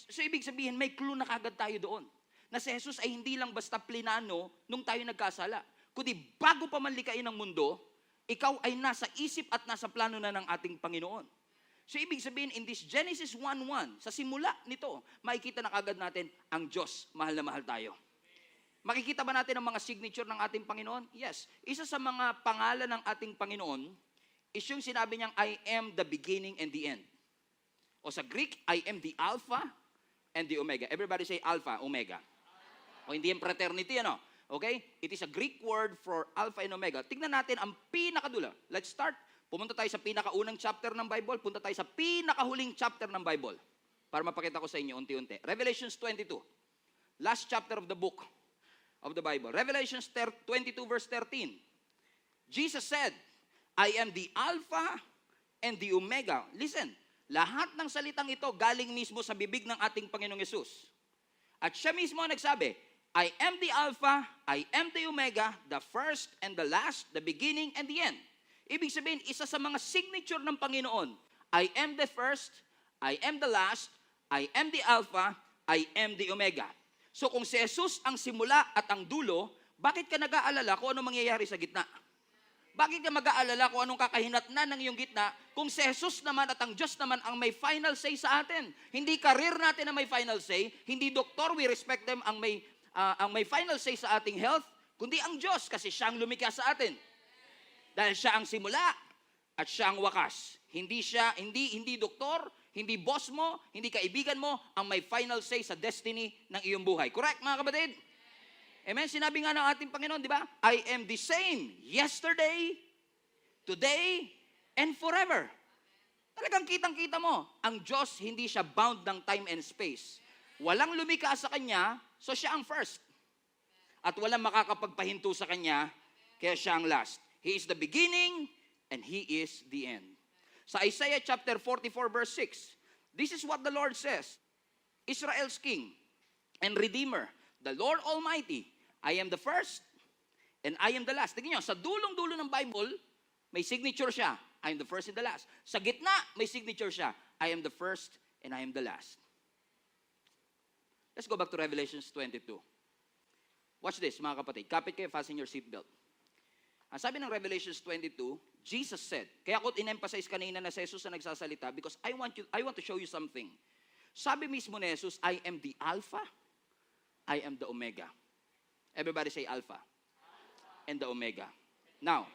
So, ibig sabihin, may clue na kagad tayo doon. Na si Jesus ay hindi lang basta plinano nung tayo nagkasala. Kundi bago pa man likain ng mundo, ikaw ay nasa isip at nasa plano na ng ating Panginoon. So, ibig sabihin, in this Genesis 1:1, sa simula nito, makikita na kagad natin, ang Diyos, mahal na mahal tayo. Makikita ba natin ang mga signature ng ating Panginoon? Yes. Isa sa mga pangalan ng ating Panginoon is yung sinabi niyang, I am the beginning and the end. O sa Greek, I am the Alpha and the Omega. Everybody say Alpha, Omega. O hindi yung fraternity, ano? Okay? It is a Greek word for Alpha and Omega. Tingnan natin ang pinakadula. Let's start. Pumunta tayo sa pinakaunang chapter ng Bible. Punta tayo sa pinakahuling chapter ng Bible. Para mapakita ko sa inyo unti-unti. Revelations 22. Last chapter of the book of the Bible. Revelations 22 verse 13. Jesus said, I am the Alpha and the Omega. Listen, lahat ng salitang ito galing mismo sa bibig ng ating Panginoong Yesus. At siya mismo nagsabi, I am the Alpha, I am the Omega, the first and the last, the beginning and the end. Ibig sabihin, isa sa mga signature ng Panginoon, I am the first, I am the last, I am the Alpha, I am the Omega. So kung si Jesus ang simula at ang dulo, bakit ka nag-aalala kung anong mangyayari sa gitna? Bakit ka mag-aalala kung anong kakahinatnan ng iyong gitna kung si Jesus naman at ang Diyos naman ang may final say sa atin? Hindi career natin ang may final say, hindi doktor, we respect them, ang may final say sa ating health, kundi ang Diyos kasi siya ang lumikha sa atin. Dahil siya ang simula at siya ang wakas. Hindi doktor, hindi boss mo, hindi kaibigan mo ang may final say sa destiny ng iyong buhay. Correct, mga kapatid? Amen? Sinabi nga ng ating Panginoon, di ba? I am the same yesterday, today, and forever. Talagang kitang-kita mo, ang Diyos hindi siya bound ng time and space. Walang lumikha sa Kanya, so siya ang first. At walang makakapagpahinto sa Kanya, kaya siya ang last. He is the beginning and He is the end. Sa Isaiah chapter 44 verse 6, this is what the Lord says, Israel's King and Redeemer, the Lord Almighty, I am the first and I am the last. Tingnan nyo, sa dulong-dulo ng Bible, may signature siya, I am the first and the last. Sa gitna, may signature siya, I am the first and I am the last. Let's go back to Revelations 22. Watch this, mga kapatid. Kapit kayo, fasten your seatbelt. Ang sabi ng Revelations 22, Jesus said, kaya ko in-emphasize kanina na si Jesus na nagsasalita because I want to show you something. Sabi mismo ni Jesus, I am the Alpha, I am the Omega. Everybody say Alpha and the Omega. Now,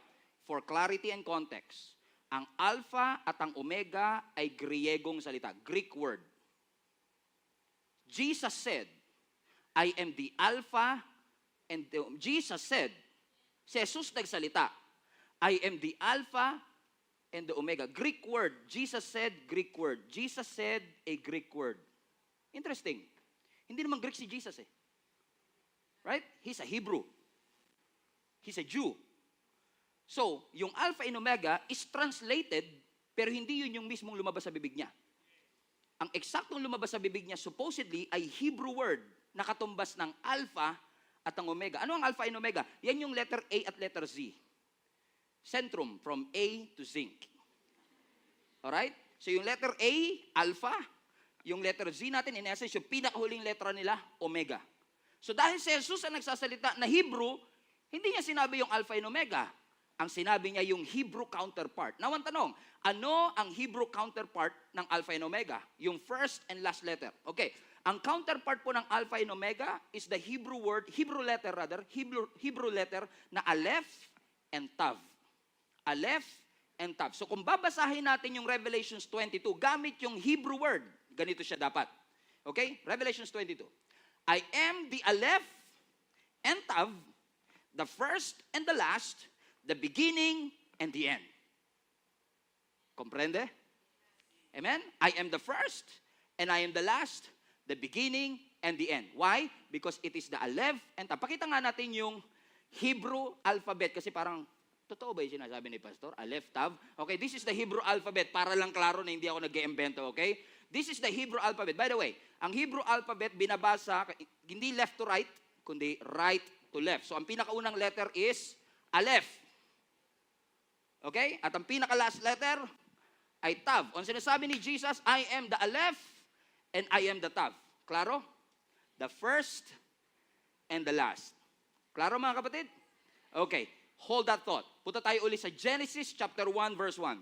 for clarity and context, ang Alpha at ang Omega ay Griegong salita, Greek word. Jesus said, I am the Alpha and Jesus said, si Jesus nagsalita, I am the Alpha and the Omega. Greek word. Jesus said Greek word. Jesus said a Greek word. Interesting. Hindi naman Greek si Jesus eh. Right? He's a Hebrew. He's a Jew. So, yung Alpha and Omega is translated, pero hindi yun yung mismong lumabas sa bibig niya. Ang eksaktong lumabas sa bibig niya, supposedly, ay Hebrew word na katumbas ng Alpha at ang Omega. Ano ang Alpha and Omega? Yan yung letter A at letter Z. Centrum, from A to zinc. Alright? So yung letter A, Alpha. Yung letter Z natin, in essence, yung pinakahuling letra nila, Omega. So dahil si Jesus ang nagsasalita na Hebrew, hindi niya sinabi yung Alpha and Omega. Ang sinabi niya yung Hebrew counterpart. Now, ang tanong, ano ang Hebrew counterpart ng Alpha and Omega? Yung first and last letter. Okay. Ang counterpart po ng Alpha and Omega is the Hebrew letter na Aleph and Tav. Aleph and Tav. So kung babasahin natin yung Revelations 22, gamit yung Hebrew word, ganito siya dapat. Okay? Revelations 22. I am the Aleph and Tav, the first and the last, the beginning and the end. Comprende? Amen? I am the first and I am the last, the beginning and the end. Why? Because it is the Aleph and Tav. Pakita nga natin yung Hebrew alphabet kasi parang totoo ba yung sinasabi ni Pastor? Aleph, Tav. Okay, this is the Hebrew alphabet. Para lang klaro na hindi ako nag-iimbento, okay? This is the Hebrew alphabet. By the way, ang Hebrew alphabet binabasa, hindi left to right, kundi right to left. So, ang pinakaunang letter is Aleph. Okay? At ang pinaka-last letter ay Tav. Ang sinasabi ni Jesus, I am the Aleph and I am the Tav. Klaro? The first and the last. Klaro mga kapatid? Okay. Hold that thought. Punta tayo uli sa Genesis chapter 1 verse 1.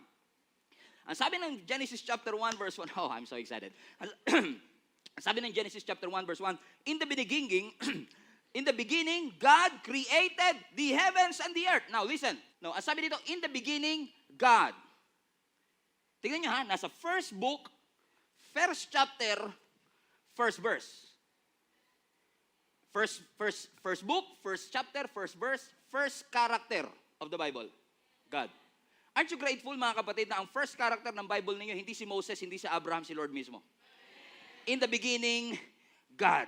Ang sabi ng Genesis chapter 1 verse 1, oh, I'm so excited. Ang sabi ng Genesis chapter 1 verse 1, in the beginning, God created the heavens and the earth. Now, listen. No, ang sabi dito, in the beginning, God. Tingnan nyo ha, nasa first book, first chapter, first verse. First book, first chapter, first verse, first character of the Bible, God. Aren't you grateful mga kapatid na ang first character ng Bible ninyo, hindi si Moses, hindi si Abraham, si Lord mismo. In the beginning, God.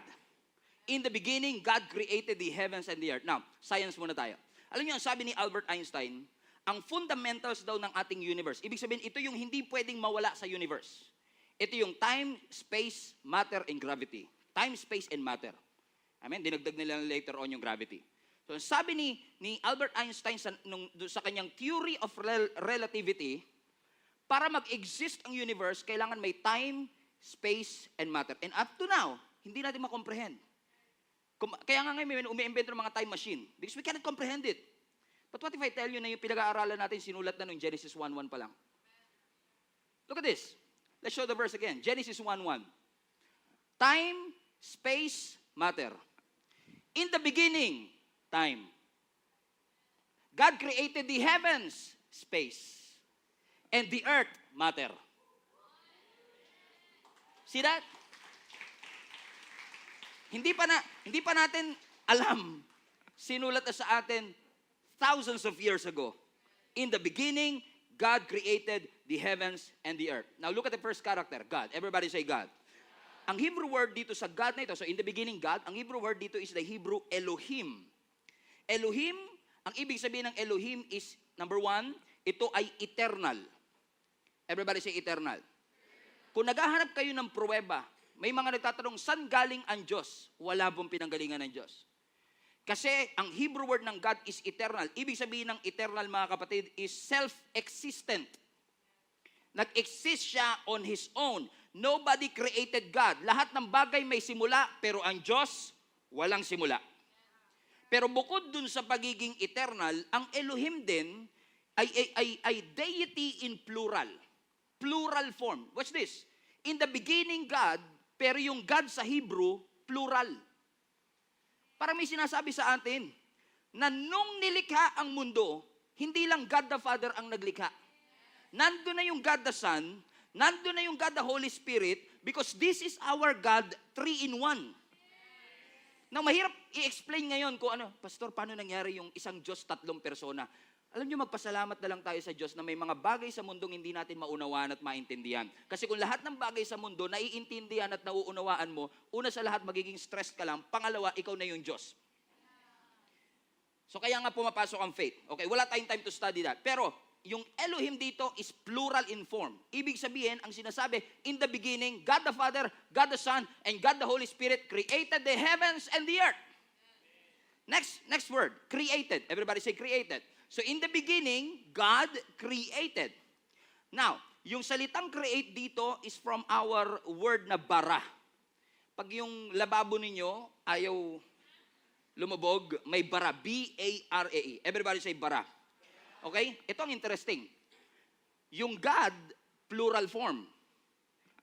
In the beginning, God created the heavens and the earth. Now, science muna tayo. Alam niyo, ang sabi ni Albert Einstein, ang fundamentals daw ng ating universe, ibig sabihin, ito yung hindi pwedeng mawala sa universe. Ito yung time, space, matter, and gravity. Time, space, and matter. Amen? Dinagdag nila later on yung gravity. So, sabi ni Albert Einstein sa kanyang theory of relativity, para mag-exist ang universe, kailangan may time, space, and matter. And up to now, hindi natin makomprehend. Kaya nga ngayon, may umi-invento ng mga time machine. Because we cannot comprehend it. But what if I tell you na yung pinag-aaralan natin, sinulat na nung Genesis 1:1 pa lang? Look at this. Let's show the verse again. Genesis 1:1. Time, space, matter. In the beginning, time. God created the heavens, space. And the earth, matter. See that? Hindi pa natin alam. Sinulat na sa atin thousands of years ago. In the beginning, God created the heavens and the earth. Now look at the first character, God. Everybody say God. Ang Hebrew word dito sa God na ito, so in the beginning, God, ang Hebrew word dito is the Hebrew Elohim. Elohim, ang ibig sabihin ng Elohim is, number one, ito ay eternal. Everybody say eternal. Kung naghahanap kayo ng pruweba, may mga nagtatanong, saan galing ang Diyos? Wala pong pinanggalingan ng Diyos. Kasi ang Hebrew word ng God is eternal. Ibig sabihin ng eternal, mga kapatid, is self-existent. Nag-exist siya on His own. Nobody created God. Lahat ng bagay may simula, pero ang Diyos, walang simula. Pero bukod dun sa pagiging eternal, ang Elohim din ay deity in plural. Plural form. Watch this. In the beginning, God, pero yung God sa Hebrew, plural. Parang may sinasabi sa atin, na nung nilikha ang mundo, hindi lang God the Father ang naglikha. Nandun na yung God the Son, nandun na yung God the Holy Spirit, because this is our God, 3-in-1. Now, mahirap i-explain ngayon kung ano, Pastor, paano nangyari yung isang Diyos, 3 persona? Alam niyo, magpasalamat na lang tayo sa Diyos na may mga bagay sa mundong hindi natin maunawaan at maintindihan. Kasi kung lahat ng bagay sa mundo naiintindihan at nauunawaan mo, una sa lahat magiging stress ka lang, pangalawa, ikaw na yung Diyos. So kaya nga pumapasok ang faith. Okay, wala tayong time to study that. Pero yung Elohim dito is plural in form. Ibig sabihin, ang sinasabi, in the beginning, God the Father, God the Son, and God the Holy Spirit created the heavens and the earth. Next word, created. Everybody say created. So in the beginning, God created. Now, yung salitang create dito is from our word na bara. Pag yung lababo ninyo ayaw lumubog, may bara. B-A-R-A-E. Everybody say bara. Okay? Ito ang interesting. Yung God, plural form.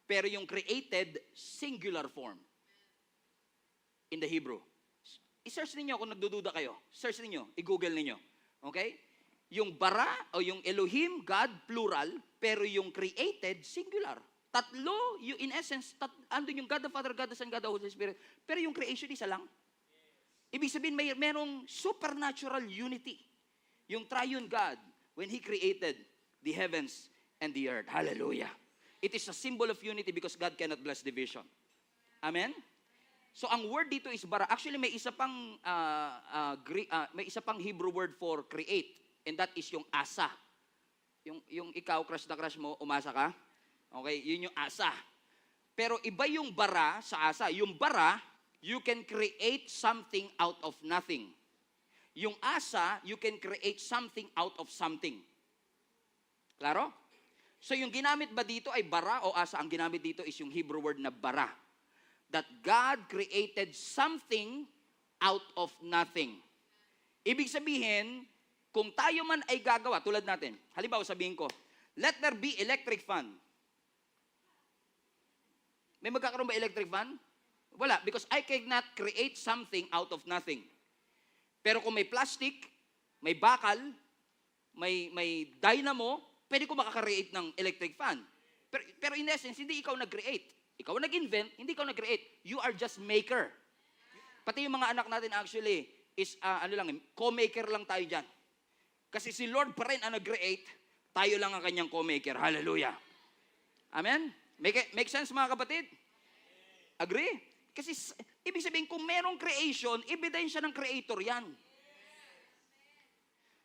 Pero yung created, singular form. In the Hebrew. I-search ninyo kung nagdududa kayo. Search ninyo. I-google ninyo. Okay? Yung bara o yung Elohim, God, plural, pero yung created, singular. Tatlo, in essence, andun yung God the Father, God the Son, God the Holy Spirit. Pero yung creation, isa lang. Ibig sabihin, merong supernatural unity. Yung triune God, when He created the heavens and the earth. Hallelujah. It is a symbol of unity because God cannot bless division. Amen? So ang word dito is bara. Actually may isa pang Hebrew word for create, and that is yung asa. Yung ikaw crush na crush mo, umasa ka. Okay, yun yung asa. Pero iba yung bara sa asa. Yung bara, you can create something out of nothing. Yung asa, you can create something out of something. Klaro? So yung ginamit ba dito ay bara o asa? Ang ginamit dito is yung Hebrew word na bara. That God created something out of nothing. Ibig sabihin, kung tayo man ay gagawa, tulad natin, halimbawa sabihin ko, let there be electric fan. May magkakaroon ba electric fan? Wala, because I cannot create something out of nothing. Pero kung may plastic, may bakal, may dynamo, pwede ko makaka-create ng electric fan. Pero in essence, hindi ikaw nag-create. Ikaw nag-invent, hindi ikaw nag-create. You are just maker. Pati yung mga anak natin actually is, co-maker lang tayo dyan. Kasi si Lord pa rin ang nag-create, tayo lang ang kanyang co-maker. Hallelujah. Amen? Make sense mga kapatid? Agree? Kasi ibig sabihin, kung merong creation, ebidensya ng creator yan.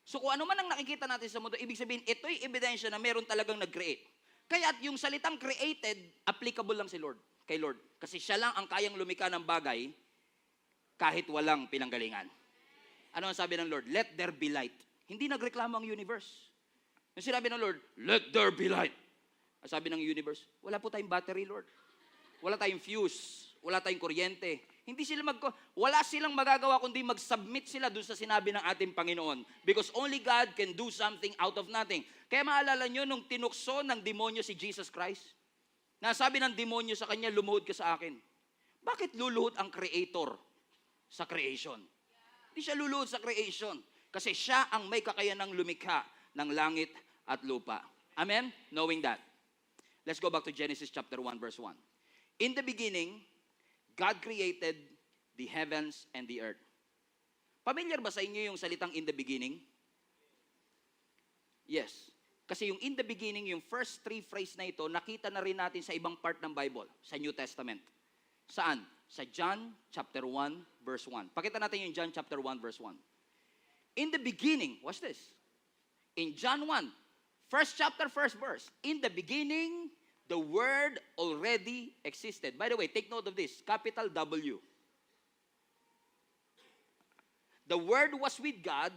So kung ano man ang nakikita natin sa mundo, ibig sabihin, ito'y ebidensya na meron talagang nag-create. Kaya yung salitang created, applicable lang kay Lord. Kasi siya lang ang kayang lumika ng bagay kahit walang pinanggalingan. Ano ang sabi ng Lord? Let there be light. Hindi nagreklamo ang universe. Yung sinabi ng Lord, let there be light. Ang sabi ng universe, wala po tayong battery, Lord. Wala tayong fuse. Wala tayong kuryente. Wala silang magagawa kundi mag-submit sila doon sa sinabi ng ating Panginoon. Because only God can do something out of nothing. Kaya maalala nyo nung tinukso ng demonyo si Jesus Christ, nasabi ng demonyo sa kanya, lumuhod ka sa akin. Bakit luluhod ang creator sa creation? Hindi siya luluhod sa creation. Kasi siya ang may kakayanang lumikha ng langit at lupa. Amen? Knowing that. Let's go back to Genesis chapter 1 verse 1. In the beginning, God created the heavens and the earth. Familiar ba sa inyo yung salitang in the beginning? Yes. Kasi yung in the beginning, yung first three phrase na ito, nakita na rin natin sa ibang part ng Bible, sa New Testament. Saan? Sa John chapter 1 verse 1. Pakita natin yung John chapter 1 verse 1. In the beginning, watch this. In John 1, first chapter, first verse. In the beginning, the Word already existed. By the way, take note of this. Capital W. The Word was with God,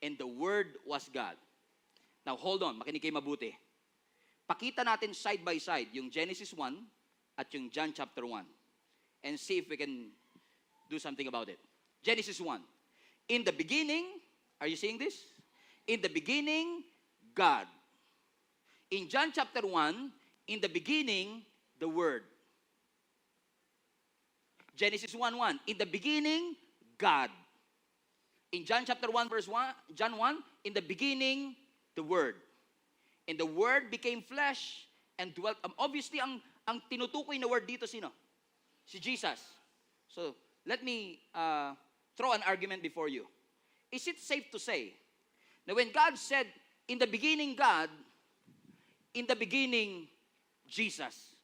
and the Word was God. Now, hold on. Makinig kayo mabuti. Pakita natin side by side yung Genesis 1 at yung John chapter 1. And see if we can do something about it. Genesis 1. In the beginning, are you seeing this? In the beginning, God. In John chapter 1, in the beginning, the Word. Genesis 1:1. In the beginning, God. In John chapter 1 verse 1, John 1, in the beginning, the Word. And the Word became flesh and dwelt. Obviously, ang tinutukoy na word dito sino? Si Jesus. So, let me throw an argument before you. Is it safe to say Now when God said, in the beginning God, in the beginning Jesus.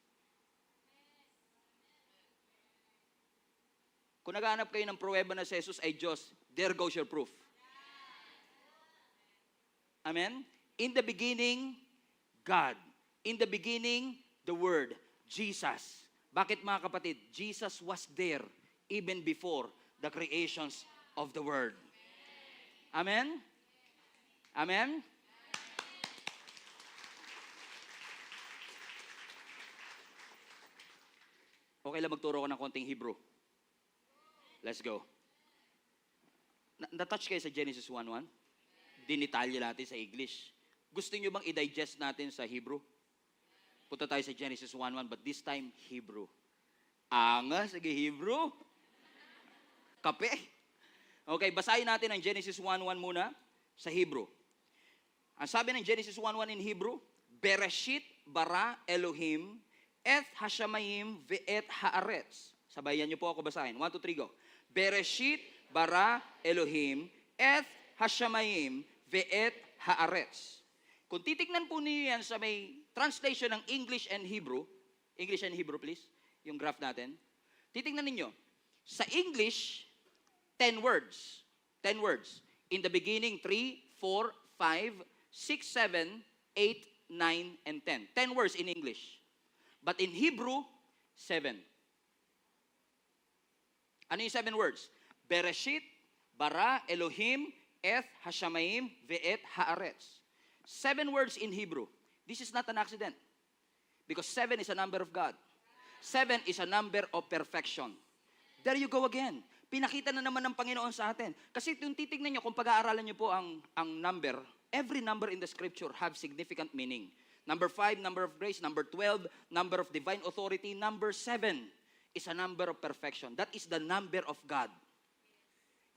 Kung naghahanap kayo ng pruweba na si Jesus ay Diyos, there goes your proof. Amen? In the beginning, God. In the beginning, the Word, Jesus. Bakit mga kapatid? Jesus was there even before the creations of the world. Amen? Amen? Okay lang magturo ko ng konting Hebrew. Let's go. Na-touch kayo sa Genesis 1:1? Dinitalye natin sa English. Gusto nyo bang i-digest natin sa Hebrew? Punta tayo sa Genesis 1:1, but this time, Hebrew. Sige, Hebrew. Kape. Okay, basahin natin ang Genesis 1:1 muna sa Hebrew. Ang sabi ng Genesis 1:1 in Hebrew, Bereshit bara Elohim et hashamayim ve'et haaretz. Sabayan niyo po ako basahin. 1, 2, 3, go. Bereshit bara Elohim et hashamayim ve'et haaretz. Kung titignan po niyo yan sa may translation ng English and Hebrew please, yung graph natin, titignan ninyo, sa English, 10 words. 10 words. In the beginning, 3, 4, 5, 6, 7, 8, 9, and 10. 10 words in English. But in Hebrew, 7. Ano yung 7 words? Bereshit, bara, Elohim, et, hashamayim, ve'et, haaretz. 7 words in Hebrew. This is not an accident. Because 7 is a number of God. 7 is a number of perfection. There you go again. Pinakita na naman ng Panginoon sa atin. Kasi kung titignan nyo, kung pag-aaralan nyo po ang number, every number in the scripture have significant meaning. Number 5, number of grace. Number 12, number of divine authority. Number 7 is a number of perfection. That is the number of God.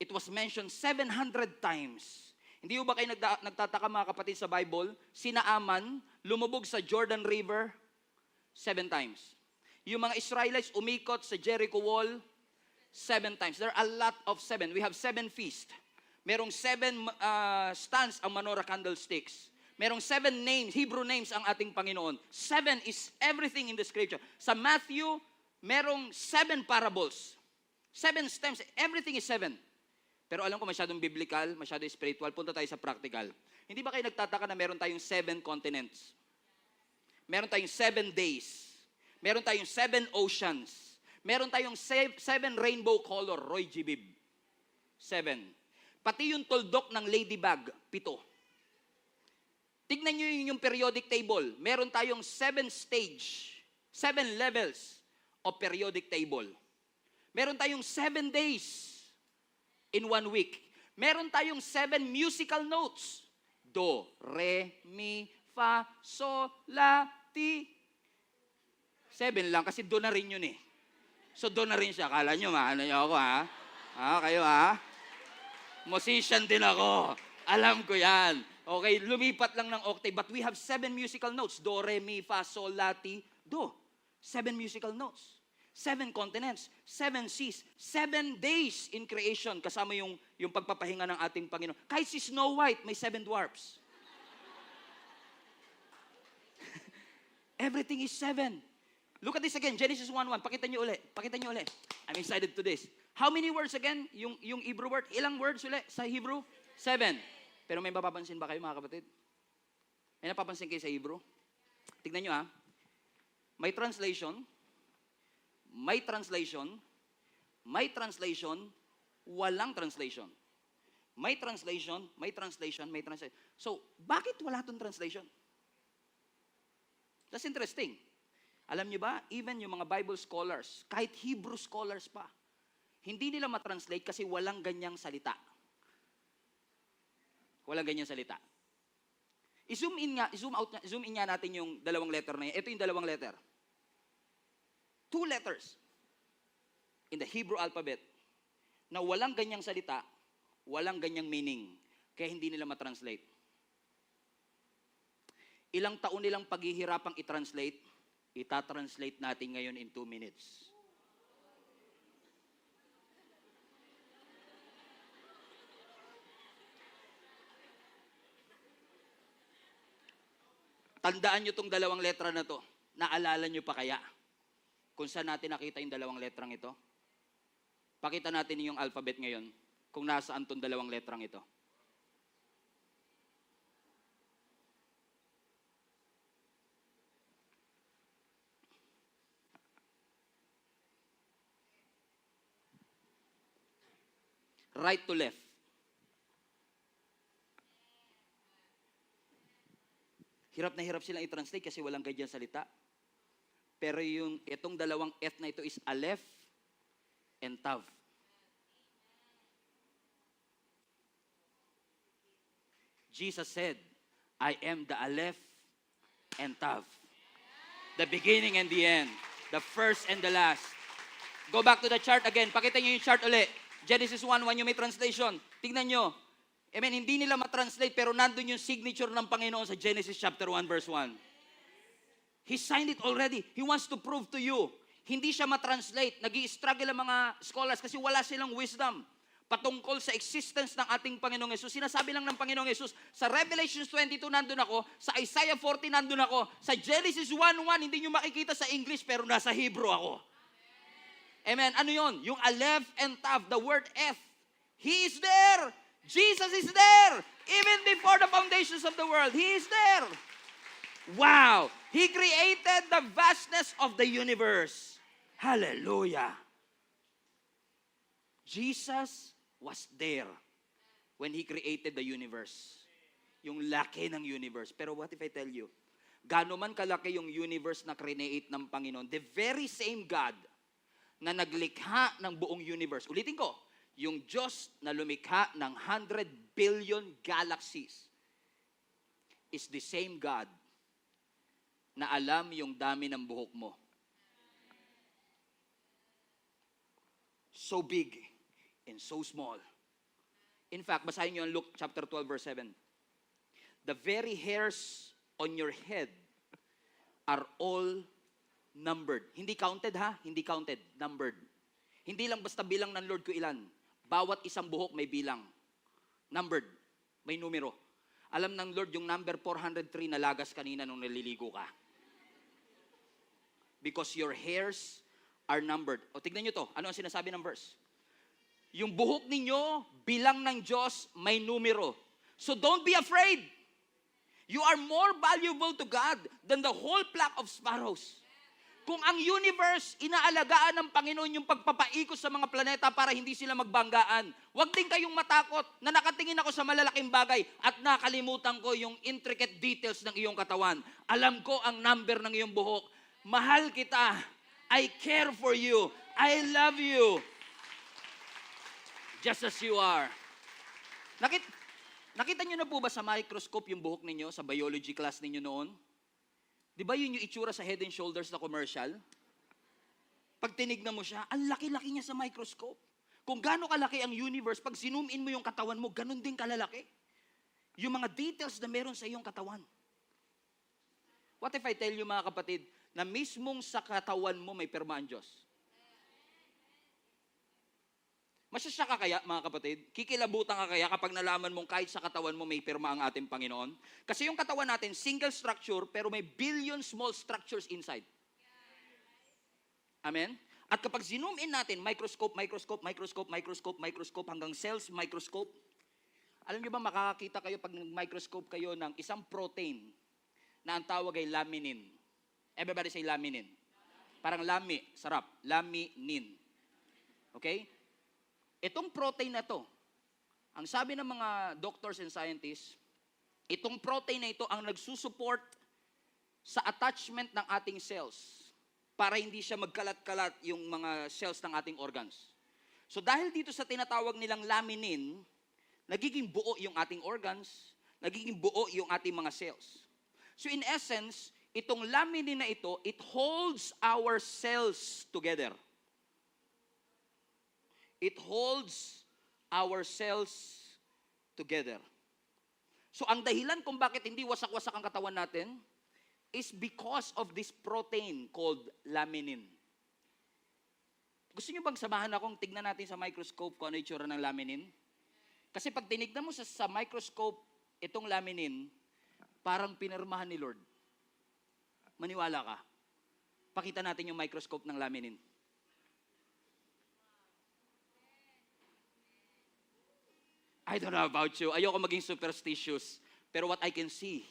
It was mentioned 700 times. Hindi ba kayo nagtataka mga kapatid sa Bible? Si Naaman, lumubog sa Jordan River 7 times. Yung mga Israelites umikot sa Jericho Wall 7 times. There are a lot of 7. We have 7 feasts. Merong 7 stands ang menorah candlesticks. Merong 7 names, Hebrew names ang ating Panginoon. 7 is everything in the scripture. Sa Matthew, merong 7 parables. 7 stems, everything is 7. Pero alam ko masyadong biblical, masyadong spiritual. Punta tayo sa practical. Hindi ba kayo nagtataka na meron tayong 7 continents? Meron tayong 7 days. Meron tayong 7 oceans. Meron tayong 7 rainbow color, Roy G. Bibb. 7. Pati yung tuldok ng ladybug, 7. Tignan nyo yung periodic table. Meron tayong 7 stage, 7 levels of periodic table. Meron tayong 7 days in 1 week. Meron tayong 7 musical notes. Do, re, mi, fa, sol, la, ti. 7 lang kasi do na rin yun eh. So do na rin siya. Akala nyo, maano nyo ako ha? Kayo ha? Musician din ako. Alam ko yan. Okay, lumipat lang ng octave. But we have 7 musical notes. Do, re, mi, fa, sol, la, ti, do. 7 musical notes. 7 continents, 7 seas, 7 days in creation. Kasama yung pagpapahinga ng ating Panginoon. Kahit si Snow White, may 7 dwarfs. Everything is 7. Look at this again, Genesis 1:1. Pakita niyo uli. I'm excited to this. How many words again? Yung Hebrew word. Ilang words uli sa Hebrew? 7. Pero may mapapansin ba kayo mga kapatid? May napapansin kayo sa Hebrew? Tignan niyo ha. May translation, walang translation. May translation. So, bakit wala itong translation? That's interesting. Alam niyo ba, even yung mga Bible scholars, kahit Hebrew scholars pa, hindi nila matranslate kasi walang ganyang salita. Walang ganyang salita. I-zoom in nga natin yung dalawang letter na yan. Ito yung dalawang letter. 2 letters in the Hebrew alphabet na walang ganyang salita, walang ganyang meaning, kaya hindi nila matranslate. Ilang taon nilang paghihirapang i-translate, itatranslate natin ngayon in 2 minutes. Tandaan nyo itong dalawang letra na to. Naalala nyo pa kaya? Kung saan natin nakita yung dalawang letrang ito? Pakita natin yung alphabet ngayon. Kung nasaan itong dalawang letrang ito. Right to left. Hirap na hirap silang i-translate kasi walang ganyan salita. Pero itong dalawang F na ito is Aleph and Tav. Jesus said, I am the Aleph and Tav. The beginning and the end. The first and the last. Go back to the chart again. Pakita nyo yung chart uli. Genesis 1:1 yung may translation. Tignan nyo. Amen, hindi nila matranslate pero nandun yung signature ng Panginoon sa Genesis chapter 1 verse 1. He signed it already. He wants to prove to you. Hindi siya matranslate. Nag-i-struggle ang mga scholars kasi wala silang wisdom patungkol sa existence ng ating Panginoong Yesus. Sinasabi lang ng Panginoong Yesus, sa Revelation 22 nandun ako, sa Isaiah 40 nandun ako, sa Genesis 1:1 hindi nyo makikita sa English pero nasa Hebrew ako. Amen. Ano yon? Yung Aleph and Tav, the word F. He is there. Jesus is there. Even before the foundations of the world, He is there. Wow. He created the vastness of the universe. Hallelujah. Jesus was there when He created the universe. Yung laki ng universe. Pero what if I tell you, gaano man kalaki yung universe na create ng Panginoon, the very same God na naglikha ng buong universe. Ulitin ko, yung Diyos na lumikha ng 100 billion galaxies is the same God na alam yung dami ng buhok mo. So big and so small. In fact, basahin nyo ang Luke chapter 12 verse 7. The very hairs on your head are all numbered. Hindi counted ha? Hindi counted. Numbered. Hindi lang basta bilang ng Lord ko ilan. Bawat isang buhok may bilang. Numbered. May numero. Alam ng Lord yung number 403 na lagas kanina nung naliligo ka. Because your hairs are numbered. O tignan nyo to. Ano ang sinasabi ng verse? Yung buhok ninyo, bilang ng Diyos, may numero. So don't be afraid. You are more valuable to God than the whole flock of sparrows. Kung ang universe, inaalagaan ng Panginoon yung pagpapaikot sa mga planeta para hindi sila magbanggaan, huwag din kayong matakot na nakatingin ako sa malalaking bagay at nakalimutan ko yung intricate details ng iyong katawan. Alam ko ang number ng iyong buhok. Mahal kita. I care for you. I love you. Just as you are. Nakita nyo na po ba sa microscope yung buhok ninyo sa biology class ninyo noon? Di ba yun yung itsura sa Head and Shoulders na commercial? Pag tinignan mo siya, ang laki-laki niya sa microscope. Kung gaano kalaki ang universe, pag zoom in mo yung katawan mo, ganun din kalalaki. Yung mga details na meron sa iyong katawan. What if I tell you mga kapatid, na mismong sa katawan mo may pirma ang Diyos? Masyasya ka kaya, mga kapatid? Kikilabutan ka kaya kapag nalaman mong kahit sa katawan mo may pirma ang ating Panginoon? Kasi yung katawan natin, single structure, pero may billion small structures inside. Amen? At kapag zoom in natin, microscope, hanggang cells, microscope, alam niyo ba makakakita kayo pag microscope kayo ng isang protein na ang tawag ay laminin. Everybody say laminin. Parang lami, sarap. Laminin. Okay? Itong protein na to, ang sabi ng mga doctors and scientists, itong protein na ito ang nagsusupport sa attachment ng ating cells para hindi siya magkalat-kalat yung mga cells ng ating organs. So dahil dito sa tinatawag nilang laminin, nagiging buo yung ating organs, nagiging buo yung ating mga cells. So in essence, itong laminin na ito, it holds our cells together. It holds our cells together. So ang dahilan kung bakit hindi wasak-wasak ang katawan natin is because of this protein called laminin. Gusto niyo bang samahan akong tignan natin sa microscope kung ano yung itsura ng laminin? Kasi pag tinignan mo sa microscope itong laminin, parang pinirmahan ni Lord. Maniwala ka. Pakita natin yung microscope ng laminin. I don't know about you. Ayoko maging superstitious. Pero what I can see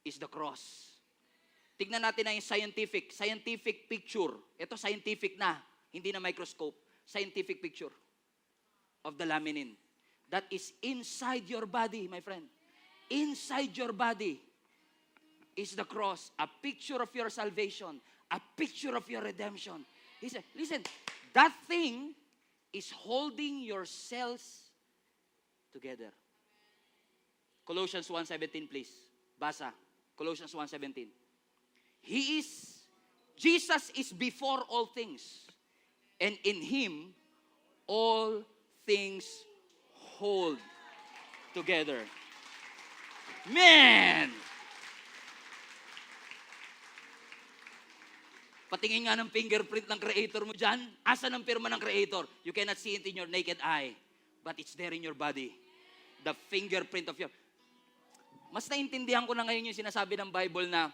is the cross. Tignan natin na yung scientific picture. Ito scientific na, hindi na microscope. Scientific picture of the laminin. That is inside your body, my friend. Inside your body is the cross. A picture of your salvation. A picture of your redemption. Listen, that thing is holding your cells together. Colossians 1:17, please. Basa. Colossians 1:17. Jesus is before all things, and in Him all things hold together. Man! Patingin nga ng fingerprint ng Creator mo dyan. Asan ang pirma ng Creator? You cannot see it in your naked eye, but it's there in your body. The fingerprint of your... Mas naintindihan ko na ngayon yung sinasabi ng Bible na,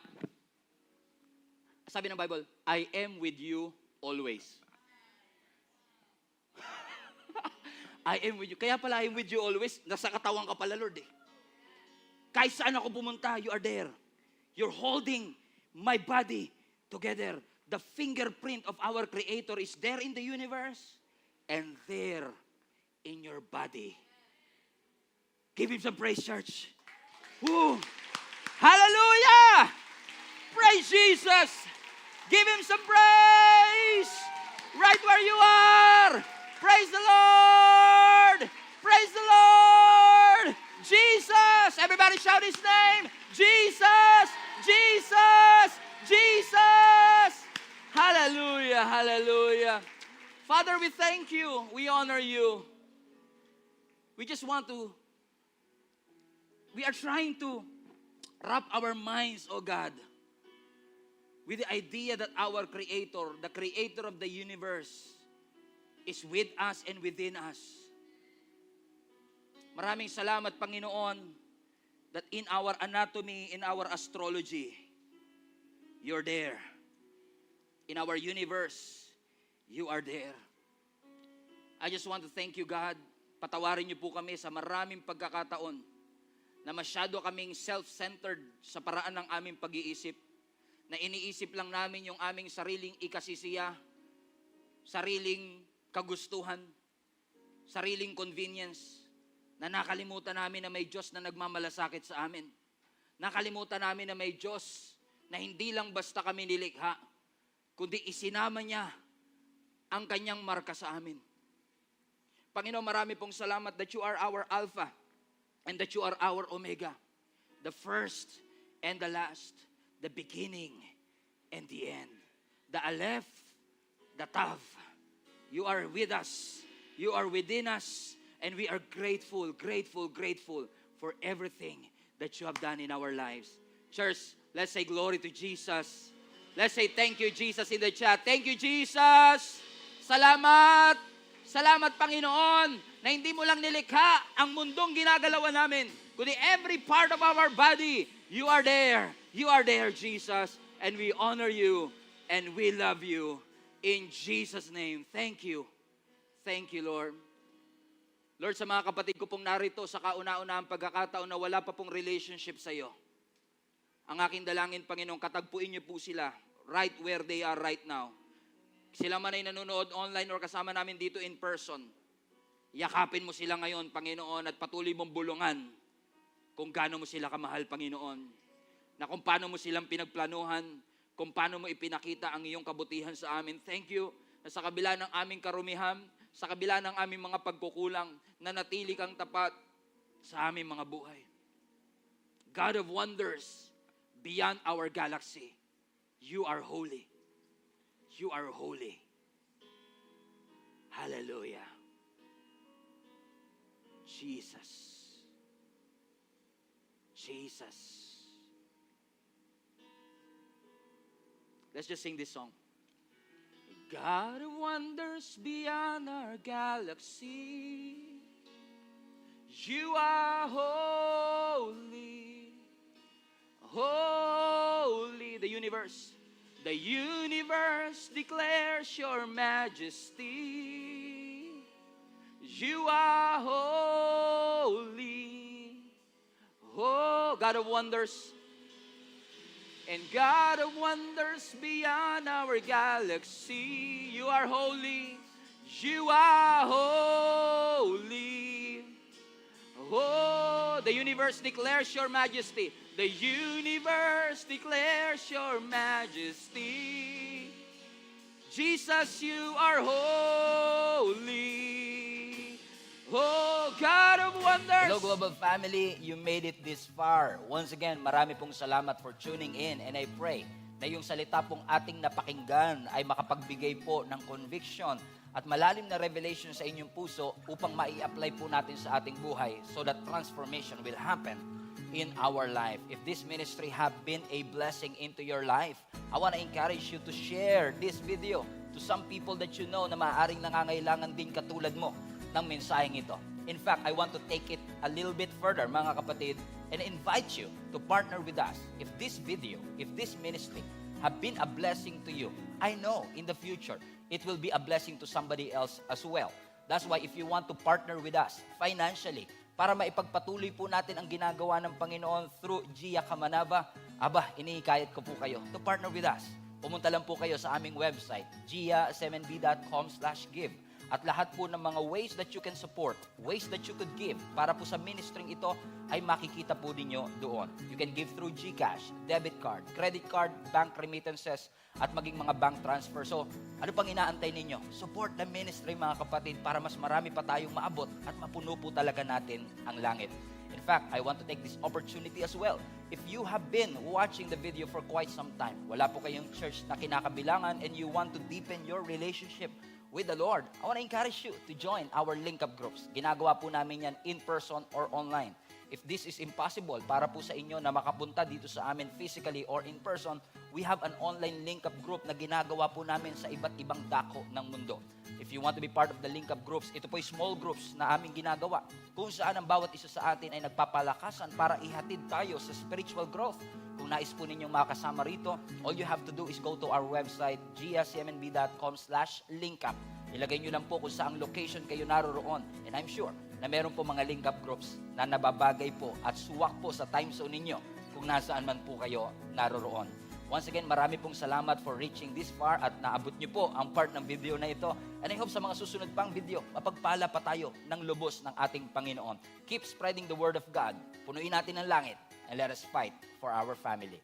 sabi ng Bible, I am with you always. I am with you. Kaya pala I am with you always, nasa katawan ka pala, Lord eh. Kahit saan ako pumunta, you are there. You're holding my body together. The fingerprint of our Creator is there in the universe and there in your body. Give Him some praise, church. Woo. Hallelujah! Praise Jesus! Give Him some praise! Right where you are! Praise the Lord! Praise the Lord! Jesus! Everybody shout His name! Jesus! Jesus! Jesus! Hallelujah! Hallelujah! Father, we thank you. We honor you. We just want to We are trying to wrap our minds, oh God, with the idea that our Creator, the Creator of the universe, is with us and within us. Maraming salamat, Panginoon, that in our anatomy, in our astrology, you're there. In our universe, you are there. I just want to thank you, God. Patawarin niyo po kami sa maraming pagkakataon na masyado kaming self-centered sa paraan ng aming pag-iisip, na iniisip lang namin yung aming sariling ikasisiya, sariling kagustuhan, sariling convenience, na nakalimutan namin na may Diyos na nagmamalasakit sa amin. Nakalimutan namin na may Diyos na hindi lang basta kami nilikha, kundi isinama niya ang kanyang marka sa amin. Panginoon, marami pong salamat that you are our Alpha and that you are our Omega, the first and the last, the beginning and the end, the Aleph, the Tav. You are with us, you are within us, and we are grateful, grateful, grateful for everything that you have done in our lives. Church, let's say glory to Jesus. Let's say thank you, Jesus, in the chat. Thank you, Jesus. Salamat. Salamat, Panginoon, na hindi mo lang nilikha ang mundong ginagalawan namin, kundi every part of our body, you are there. You are there, Jesus. And we honor you and we love you. In Jesus' name, thank you. Thank you, Lord. Lord, sa mga kapatid ko pong narito sa kauna-unahang pagkakataon na wala pa pong relationship sa iyo, ang aking dalangin, Panginoon, katagpuin niyo po sila right where they are right now. Sila man ay nanonood online or kasama namin dito in person, yakapin mo sila ngayon, Panginoon, at patuloy mong bulungan kung gaano mo sila kamahal, Panginoon. Na kung paano mo silang pinagplanuhan, kung paano mo ipinakita ang iyong kabutihan sa amin. Thank you na sa kabila ng aming karumihan, sa kabila ng aming mga pagkukulang, na natili kang tapat sa aming mga buhay. God of wonders, beyond our galaxy, you are holy. You are holy. Hallelujah. Jesus. Jesus. Let's just sing this song. God of wonders beyond our galaxy, you are holy. Holy. The universe. The universe declares your majesty. You are holy. Oh, God of wonders. And God of wonders beyond our galaxy. You are holy. You are holy. Oh, the universe declares your majesty. The universe declares your majesty. Jesus, you are holy. Oh, God of wonders. Hello, Global Family. You made it this far. Once again, marami pong salamat for tuning in, and I pray na yung salita pong ating napakinggan ay makapagbigay po ng conviction at malalim na revelation sa inyong puso upang mai-apply po natin sa ating buhay so that transformation will happen in our life. If this ministry have been a blessing into your life, I want to encourage you to share this video to some people that you know na maaaring nangangailangan din katulad mo ng mensaheng ito. In fact, I want to take it a little bit further, mga kapatid, and invite you to partner with us. If this video, if this ministry have been a blessing to you, I know in the future, it will be a blessing to somebody else as well. That's why if you want to partner with us financially, para maipagpatuloy po natin ang ginagawa ng Panginoon through Gia Kamanaba, inihikayat ko po kayo to partner with us. Pumunta lang po kayo sa aming website, gia7b.com/give. At lahat po ng mga ways that you can support, ways that you could give para po sa ministering ito ay makikita po ninyo doon. You can give through GCash, debit card, credit card, bank remittances, at maging mga bank transfer. So, ano pang inaantay ninyo? Support the ministry, mga kapatid, para mas marami pa tayong maabot at mapuno po talaga natin ang langit. In fact, I want to take this opportunity as well. If you have been watching the video for quite some time, wala po kayong church na kinakabilangan and you want to deepen your relationship with the Lord, I want to encourage you to join our link-up groups. Ginagawa po namin yan in person or online. If this is impossible para po sa inyo na makapunta dito sa amin physically or in person, we have an online link-up group na ginagawa po namin sa iba't ibang dako ng mundo. If you want to be part of the link-up groups, ito po ay small groups na aming ginagawa kung saan ang bawat isa sa atin ay nagpapalakasan para ihatid tayo sa spiritual growth. Kung nais po ninyong makasama rito, all you have to do is go to our website, gia7b.com/linkup. Ilagay nyo lang po kung saang location kayo naroroon. And I'm sure na meron po mga link-up groups na nababagay po at suwak po sa time zone ninyo kung nasaan man po kayo naroroon. Once again, marami pong salamat for reaching this far at naabot nyo po ang part ng video na ito. And I hope sa mga susunod pang video, mapagpala pa tayo ng lubos ng ating Panginoon. Keep spreading the word of God. Punuin natin ang langit and let us fight for our family.